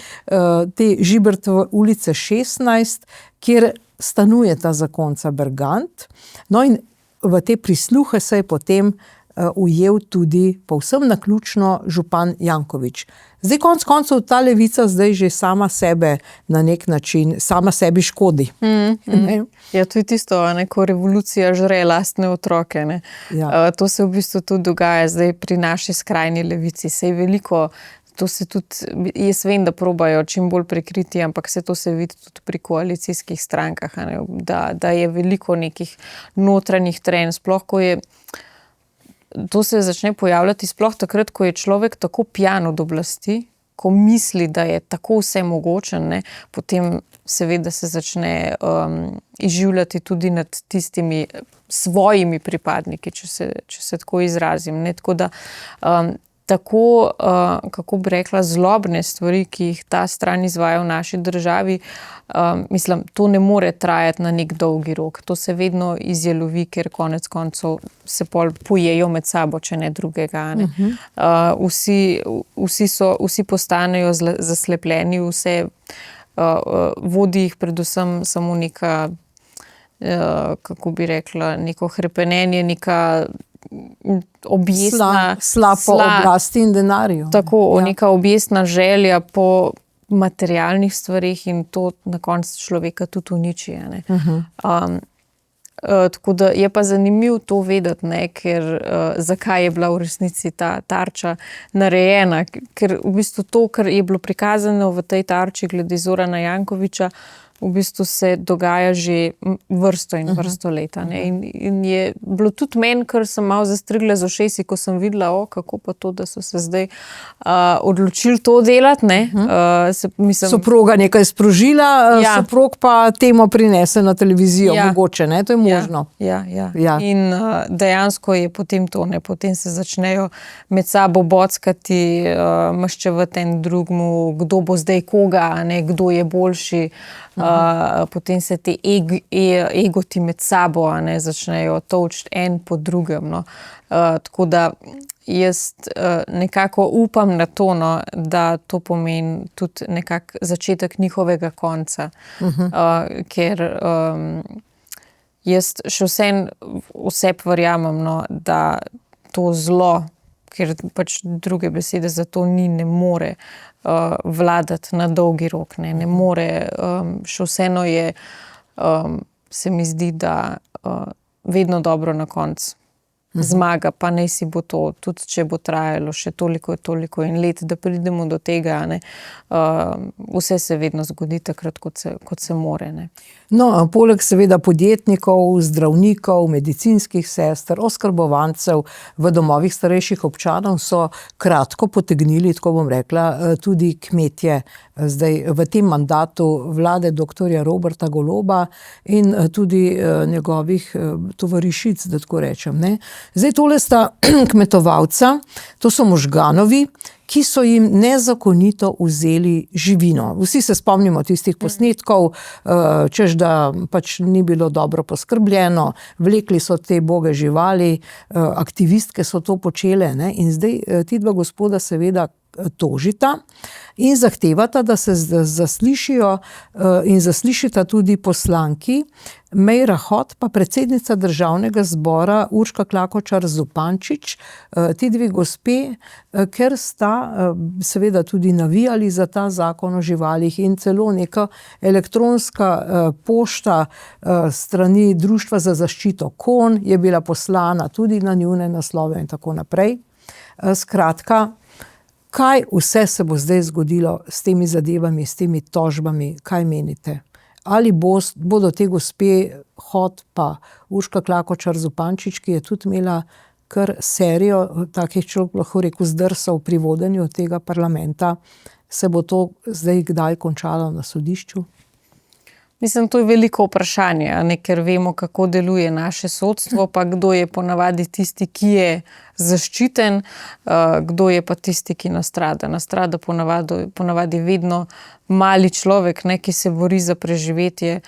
te Žibertove ulice 16, kjer stanuje ta zakonca Bergant. No in v te prisluhe se je potem ujel tudi povsem naključno župan Janković. Zdaj konec koncev ta levica zdaj že sama sebe na nek način, sama sebi škodi. Ja, to je tisto, ko revolucija žre lastne otroke. Ja. To se v bistvu tudi dogaja zdaj pri naši skrajni levici. Sej veliko, to se tudi, jaz vem, da probajo čim bolj prekriti, ampak to se vidi tudi pri koalicijskih strankah, da je veliko nekih notranjih trenj, sploh ko je to se začne pojavljati sploh takrat, ko je človek tako pijan od oblasti, ko misli, da je tako vse mogočen, potem seveda se začne izživljati tudi nad tistimi svojimi pripadniki, če se tako izrazim. Tako da tako, kako bi rekla, zlobne stvari, ki jih ta stran izvaja v naši državi, mislim, to ne more trajati na nek dolgi rok. To se vedno izjelovi, ker konec koncev se pol pojejo med sabo, če ne drugega. Vsi postanejo zaslepljeni, vse vodi jih predvsem samo neka, kako bi rekla, neko hrepenenje, neka objesna... po oblasti in denarju. Tako, neka objesna želja po materialnih stvarih in to na koncu človeka tudi uniči. Tako da je pa zanimivo to vedeti, ker zakaj je bila v resnici ta tarča narejena, ker v bistvu to, kar je bilo prikazano v tej tarči glede Zorana Jankovića, v bistvu se dogaja že vrsto in vrsto leta. In je bilo tudi meni, ker sem malo zastrigla z ušesi, ko sem videla, kako pa to, da so se zdaj odločili to delati. Soproga nekaj sprožila, soprog pa temo prinese na televizijo, mogoče, to je možno. Ja. In dejansko je potem to, potem se začnejo med sabo bockati, maščevati en drugmu, kdo bo zdaj koga, kdo je boljši. Potem se te egoti med sabo začnejo tolčiti en po drugem. Tako da jaz nekako upam na to, da to pomeni tudi nekak začetek njihovega konca. Ker jaz še vse verjamem, da to zlo, ker pač druge besede za to ne more vladati na dolgi rok. Ne more, še vseeno je, se mi zdi, da vedno dobro na koncu zmaga, pa naj si bo to, tudi če bo trajalo še toliko in let, da pridemo do tega, vse se vedno zgodi takrat, kot se more. No, poleg seveda podjetnikov, zdravnikov, medicinskih sester, oskrbovancev v domovih starejših občanov so kratko potegnili, tako bom rekla, tudi kmetje zdaj v tem mandatu vlade doktorja Roberta Goloba in tudi njegovih tovarišic, da tako rečem. Zdaj tole sta kmetovalca, to so možganovi, ki so jim nezakonito vzeli živino. Vsi se spomnimo tistih posnetkov, češ da pač ni bilo dobro poskrbljeno, vlekli so te boge živali, aktivistke so to počele, ne? In zdaj ti dva gospoda seveda tožita in zahtevata, da se zaslišijo in zaslišita tudi poslanki Meira Hot pa predsednica Državnega zbora Urška Klakočar Zupančič, ti dve gospe, ker sta seveda tudi navijali za ta zakon o živalih in celo neka elektronska pošta strani Društva za zaščito konj je bila poslana tudi na njune naslove in tako naprej. Skratka, kaj vse se bo zdaj zgodilo s temi zadevami, s temi tožbami, kaj menite? Ali bodo te gospe Hot pa Urška Klakočar Zupančič, ki je tudi imela kar serijo takih, človek lahko rekel, zdrsov pri vodenju tega parlamenta, se bo to zdaj kdaj končalo na sodišču? Mislim, to je veliko vprašanje, ne, ker vemo, kako deluje naše sodstvo, pa kdo je ponavadi tisti, ki je zaščiten, kdo je pa tisti, ki nastrada. Nastrada ponavadi vedno mali človek, ne, ki se bori za preživetje,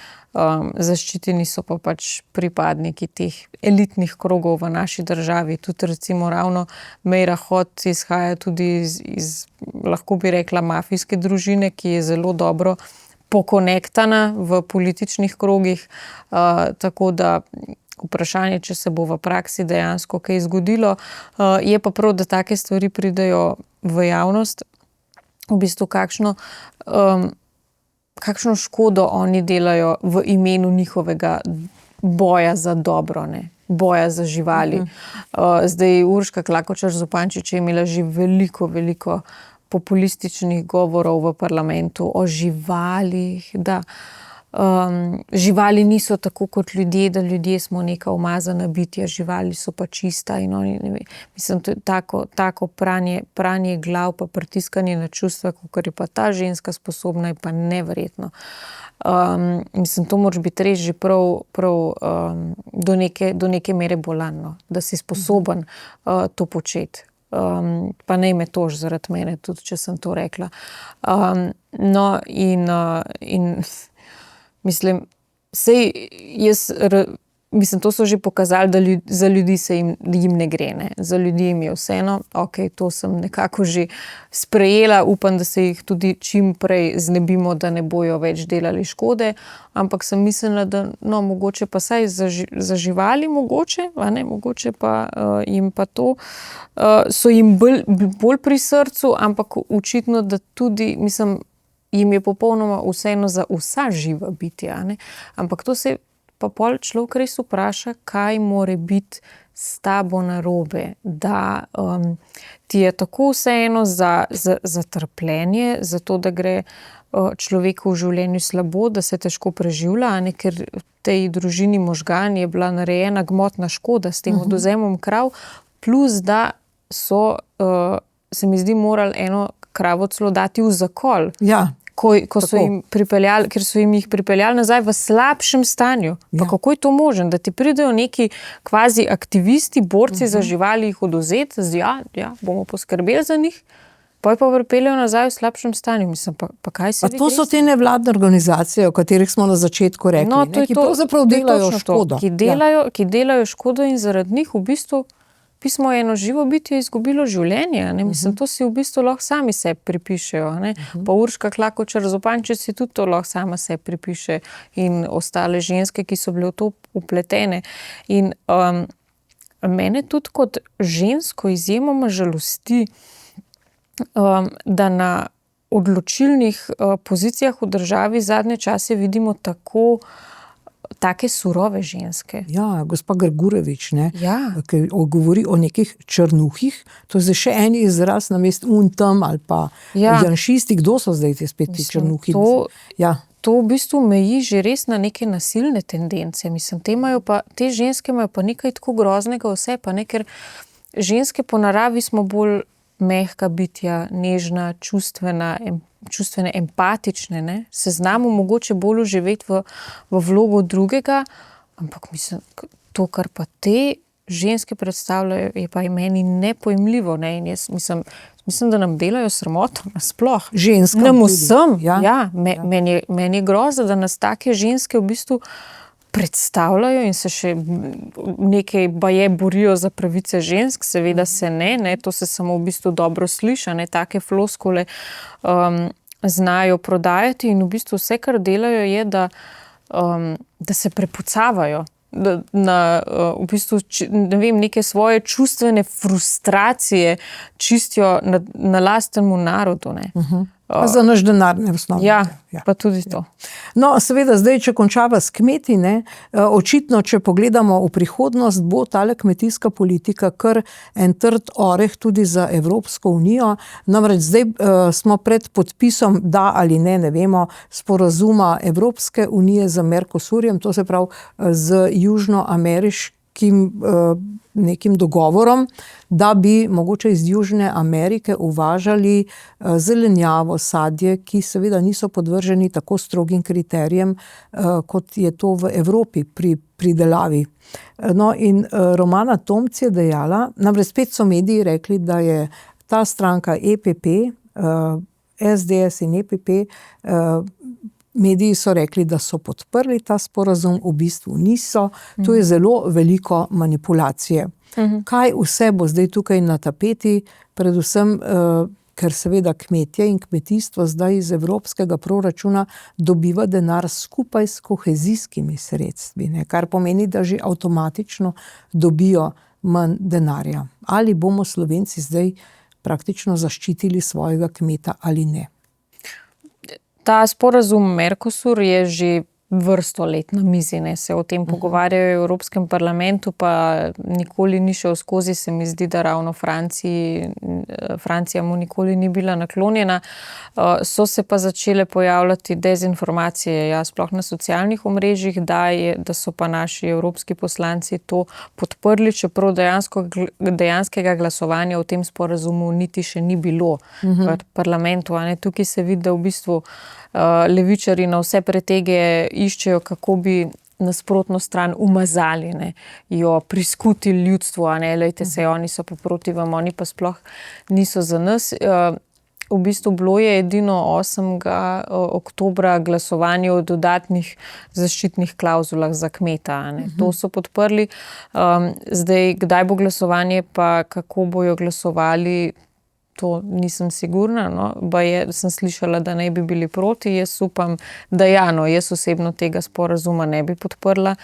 zaščiteni so pa pač pripadniki teh elitnih krogov v naši državi. Tudi recimo ravno Meira Hot izhaja tudi iz lahko bi rekla, mafijske družine, ki je zelo dobro pokonektana v političnih krogih, tako da vprašanje, če se bo v praksi dejansko kaj zgodilo, je pa prav, da take stvari pridejo v javnost, v bistvu kakšno škodo oni delajo v imenu njihovega boja za dobro, ne, boja za živali. Zdaj Urška Klakočar Zupančič je imela že veliko populističnih govorov v parlamentu o živalih, da živali niso tako kot ljudje, da ljudje smo neka umazana bitja, živali so pa čista in oni, ne vem, mislim, to je tako pranje glav pa pritiskanje na čustva, kakor je pa ta ženska sposobna, je pa neverjetno. Mislim, to moraš biti res že prav do neke mere bolan, da si sposoben to početi. Pa ne me tož zaradi mene, tudi če sem to rekla. No in mislim, to so že pokazali, da za ljudi jim ne gre, ne. Za ljudi jim je vseeno, ok, to sem nekako že sprejela, upam, da se jih tudi čim prej znebimo, da ne bojo več delali škode, ampak sem mislila, da no, mogoče pa saj za živali mogoče, a ne, mogoče pa jim pa to, so jim bolj pri srcu, ampak očitno, da tudi, mislim, jim je popolnoma vseeno za vsa živa bitja, a ne, ampak to se pa pol človek res vpraša, kaj more biti s tabo narobe, da ti je tako vseeno za trpljenje, za to, da gre človeku v življenju slabo, da se težko preživlja, a ne, ker v tej družini Možgan je bila narejena gmotna škoda s tem odvzemom krav, plus da so, se mi zdi, morali eno kravo celo dati v zakol. Ja. Ko so jim pripeljali, ker so jim jih pripeljali nazaj v slabšem stanju. Pa kako je to možno, da ti pridejo neki kvazi aktivisti, borci za živali, jih odvzeti, bomo poskrbeli za njih, pa jih pa pripeljejo nazaj v slabšem stanju. Mislim, pa kaj se to so te nevladne organizacije, o katerih smo na začetku rekli, no, ki pravzaprav delajo škodo. Ki delajo škodo in zaradi njih v bistvu pismo je eno živo bitje izgubilo življenje, ne? Mislim, to si v bistvu lahko sami sebi pripišejo, ne? Pa Urška Klakočar Zupančič si tudi to lahko sama sebi pripiše in ostale ženske, ki so bile v to vpletene. In mene tudi kot žensko izjemoma žalosti, da na odločilnih pozicijah v državi zadnje čase vidimo take surove ženske. Ja, gospa Grgurevič, ne, ja, ki govori o nekih črnuhih, to je še en izraz namesto tam ali pa janšisti, kdo so zdaj spet ti črnuhi? To v bistvu meji že res na neke nasilne tendence. Mislim, te ženske imajo pa nekaj tako groznega vse, pa ne, ker ženske po naravi smo bolj mehka bitja, nežna, čustvene, empatične, ne? Se znamo mogoče bolj vživeti v vlogo drugega, ampak mislim, to, kar pa te ženske predstavljajo, je pa meni nepojmljivo, ne, in jaz mislim, da nam delajo sramoto nasploh. Ženskam nam tudi. vsem, Ja. Meni je grozno, da nas take ženske v bistvu predstavljajo in se še nekaj baje borijo za pravice žensk, seveda se ne, to se samo v bistvu dobro sliša, ne, take floskule znajo prodajati in v bistvu vse, kar delajo, je, da se prepucavajo. V bistvu, ne vem, neke svoje čustvene frustracije čistijo na lastnemu narodu. Ne. Pa za naš denar ne osnovno. Ja, pa tudi to. No, seveda, zdaj, če končava s kmeti, ne, očitno, če pogledamo v prihodnost, bo tale kmetijska politika kar en trd oreh tudi za Evropsko unijo. Namreč zdaj smo pred podpisom, da ali ne vemo, sporazuma Evropske unije z Mercosurjem, to se pravi z južnoameriškim nekim dogovorom, da bi mogoče iz Južne Amerike uvažali zelenjavo, sadje, ki seveda niso podvrženi tako strogim kriterijem, kot je to v Evropi pri pridelavi. No, in Romana Tomc je dejala, namreč spet so mediji rekli, da je ta stranka EPP, SDS in EPP, mediji so rekli, da so podprli ta sporazum, v bistvu niso. To je zelo veliko manipulacije. Kaj vse bo zdaj tukaj na tapeti, predvsem, ker seveda kmetje in kmetijstvo zdaj iz evropskega proračuna dobiva denar skupaj s kohezijskimi sredstvi, ne, kar pomeni, da že avtomatično dobijo manj denarja. Ali bomo Slovenci zdaj praktično zaščitili svojega kmeta ali ne? Ta sporazum Mercosur je že vrsto let na mizi, ne, se o tem pogovarjajo v Evropskem parlamentu, pa nikoli ni šel skozi, se mi zdi, da ravno Francija mu nikoli ni bila naklonjena. So se pa začele pojavljati dezinformacije, ja, sploh na socialnih omrežjih, da so pa naši evropski poslanci to podprli, čeprav dejanskega glasovanja o tem sporazumu niti še ni bilo v parlamentu. A ne, tukaj se vidi, da v bistvu levičarji na vse pretege iščejo, kako bi nasprotno stran umazali, ne, jo priskutili ljudstvu, a ne, lejte se, oni so pa proti vam, oni pa sploh niso za nas. V bistvu bilo je edino 8. oktobra glasovanje o dodatnih zaščitnih klavzulah za kmeta, a ne. To so podprli. Zdaj, kdaj bo glasovanje, pa kako bojo glasovali, to nisem sigurna, no. Sem slišala, da ne bi bili proti, jaz upam, da ja, no, jaz osebno tega sporazuma ne bi podprla,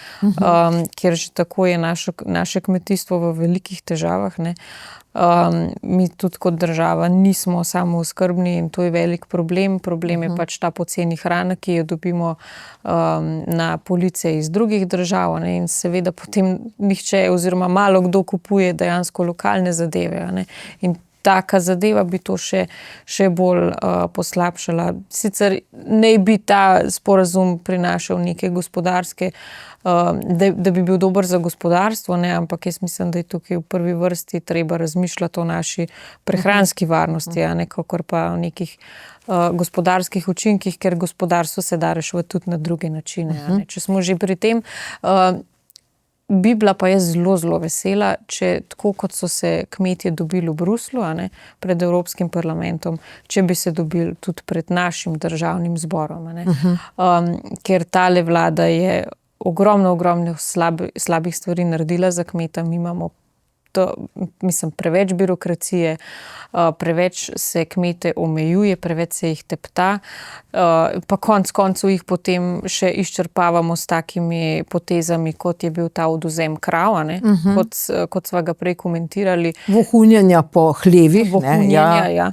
ker že tako je naše kmetijstvo v velikih težavah, ne. Mi tudi kot država nismo samooskrbni in to je velik problem. Problem je pač ta poceni hrana, ki jo dobimo na police iz drugih držav, ne, in seveda potem nihče oziroma malo kdo kupuje dejansko lokalne zadeve, a ne. In taka zadeva bi to še bolj poslabšala. Sicer ne bi ta sporazum prinašal neke gospodarske, da bi bil dober za gospodarstvo, ne, ampak jaz mislim, da je tukaj v prvi vrsti treba razmišljati o naši prehranski varnosti, a ne, kakor pa o nekih gospodarskih učinkih, ker gospodarstvo se da reševati tudi na druge načine, a ne. Če smo že pri tem, bi bila pa jaz zelo, zelo vesela, če tako kot so se kmetje dobili v Bruslju, a ne, pred Evropskim parlamentom, če bi se dobili tudi pred našim državnim zborom, a ne. Ker tale vlada je ogromno slabih stvari naredila za kmeta, mi imamo preveč birokracije, preveč se kmete omejuje, preveč se jih tepta, pa konec koncev jih potem še izčrpavamo s takimi potezami, kot je bil ta odvzem krav, ne, kot sva ga prej komentirali. Vohunjenja po hlevih, ja.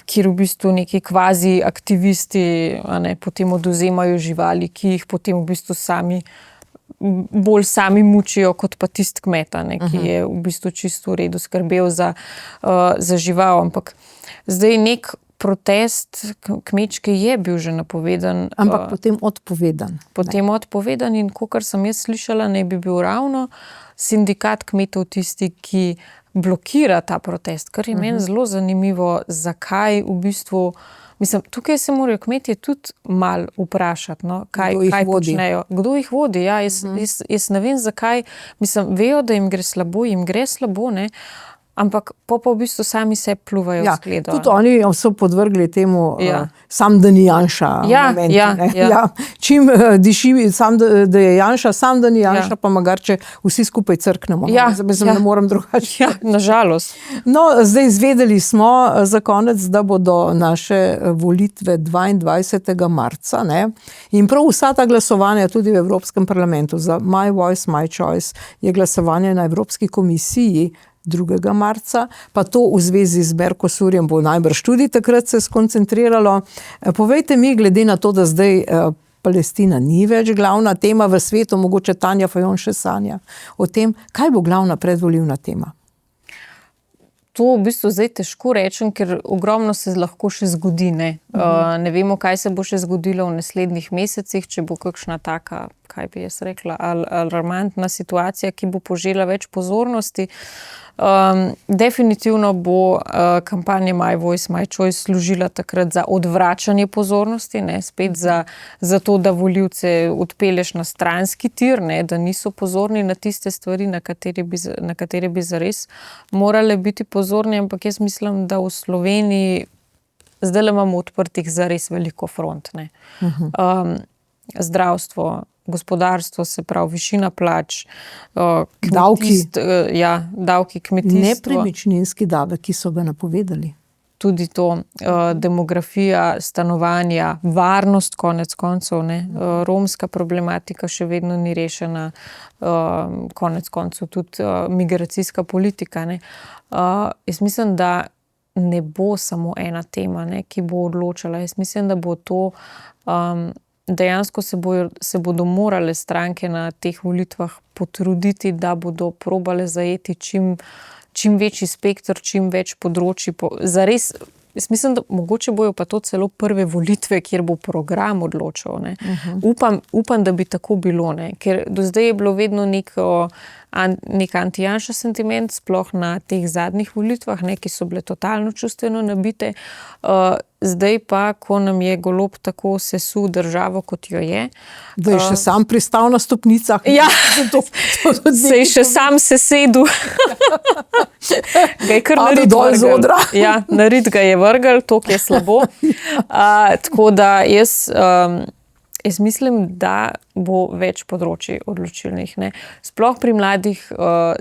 Kjer v bistvu neki kvazi aktivisti, a ne, potem odvzemajo živali, ki jih potem v bistvu bolj sami mučijo, kot pa tisti kmet, ne, ki je v bistvu čisto v redu skrbel za žival. Ampak zdaj nek protest kmečki je bil že napovedan. Ampak potem odpovedan. In kakor sem jaz slišala, ne bi bil ravno sindikat kmetov tisti, ki blokira ta protest, kar je meni zelo zanimivo, zakaj v bistvu. Mislim, tukaj se morajo kmetje tudi malo vprašati, no, kaj počnejo. Kdo jih vodi? Ja, jaz ne vem, zakaj. Mislim, vejo, da jim gre slabo, ne? Ampak pa v bistvu sami se pluvajo v skledo. Tudi oni so podvrgli temu sam, da ni Janša. Čim diši sam, da je Janša, sam, da ni Janša, pa magarče vsi skupaj crknemo. Ne morem drugače. Nažalost. No, zdaj izvedeli smo za konec, da bodo naše volitve 22. marca, ne? In prav vsa ta glasovanja tudi v Evropskem parlamentu za My Voice, My Choice je glasovanje na Evropski komisiji 2. marca, pa to v zvezi z Mercosurjem bo najbrž tudi takrat se skoncentriralo. Povejte mi, glede na to, da zdaj Palestina ni več glavna tema v svetu, mogoče Tanja Fajon še sanja o tem, kaj bo glavna predvolilna tema? To v bistvu zdaj težko rečem, ker ogromno se lahko še zgodi, ne. Ne vemo, kaj se bo še zgodilo v naslednjih mesecih, če bo kakšna taka, kaj bi jaz rekla, alarmantna situacija, ki bo požela več pozornosti. Definitivno bo kampanja My Voice, My Choice služila takrat za odvračanje pozornosti, ne, spet za to, da volivce odpelješ na stranski tir, ne, da niso pozorni na tiste stvari, na katere bi zares morale biti pozorni, ampak jaz mislim, da v Sloveniji zdaj imamo odprtih zares veliko front, ne. Zdravstvo, gospodarstvo, se pravi višina plač, davki, kmetijstvo. Nepremičninski davek, ki so ga napovedali. Tudi to, demografija, stanovanja, varnost konec koncev, ne. Romska problematika še vedno ni rešena, konec koncev tudi migracijska politika, ne. Jaz mislim, da ne bo samo ena tema, ne, ki bo odločala. Jaz mislim, da bo to dejansko se bodo morale stranke na teh volitvah potruditi, da bodo probale zajeti čim večji spekter, čim več področji. Zares, jaz mislim, da mogoče bojo pa to celo prve volitve, kjer bo program odločal, ne. Upam, da bi tako bilo, ne, ker do zdaj je bilo vedno nek anti-Janša sentiment, sploh na teh zadnjih volitvah, ne, ki so bile totalno čustveno nabite. Zdaj pa, ko nam je Golob tako sesul državo, kot jo je. Da je še sam pristal na stopnicah. Ja, se je še sam sesedel. Ga je kar narit vrgel. Ja, narit ga je vrgel, toliko je slabo. Tako da jaz mislim, da bo več področij odločilnih, ne. Sploh pri mladih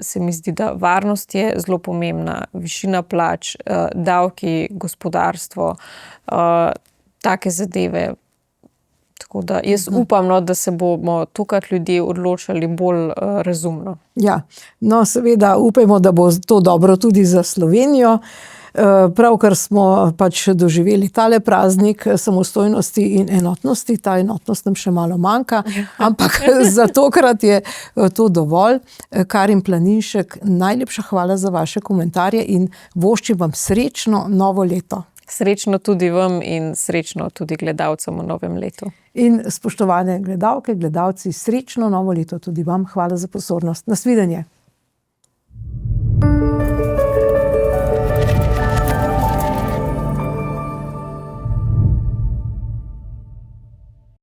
se mi zdi, da varnost je zelo pomembna, višina plač, davki, gospodarstvo, take zadeve. Tako da jaz upam, no, da se bomo tokrat ljudje odločali bolj razumno. Ja, no seveda upajmo, da bo to dobro tudi za Slovenijo. Pravkar smo pač doživeli tale praznik samostojnosti in enotnosti, ta enotnost nam še malo manjka, ampak za tokrat je to dovolj. Karin Planinšek, najlepša hvala za vaše komentarje in voščim vam srečno novo leto. Srečno tudi vam in srečno tudi gledalcem v novem letu. In spoštovane gledalke, gledalci, srečno novo leto tudi vam. Hvala za pozornost. Nasvidenje.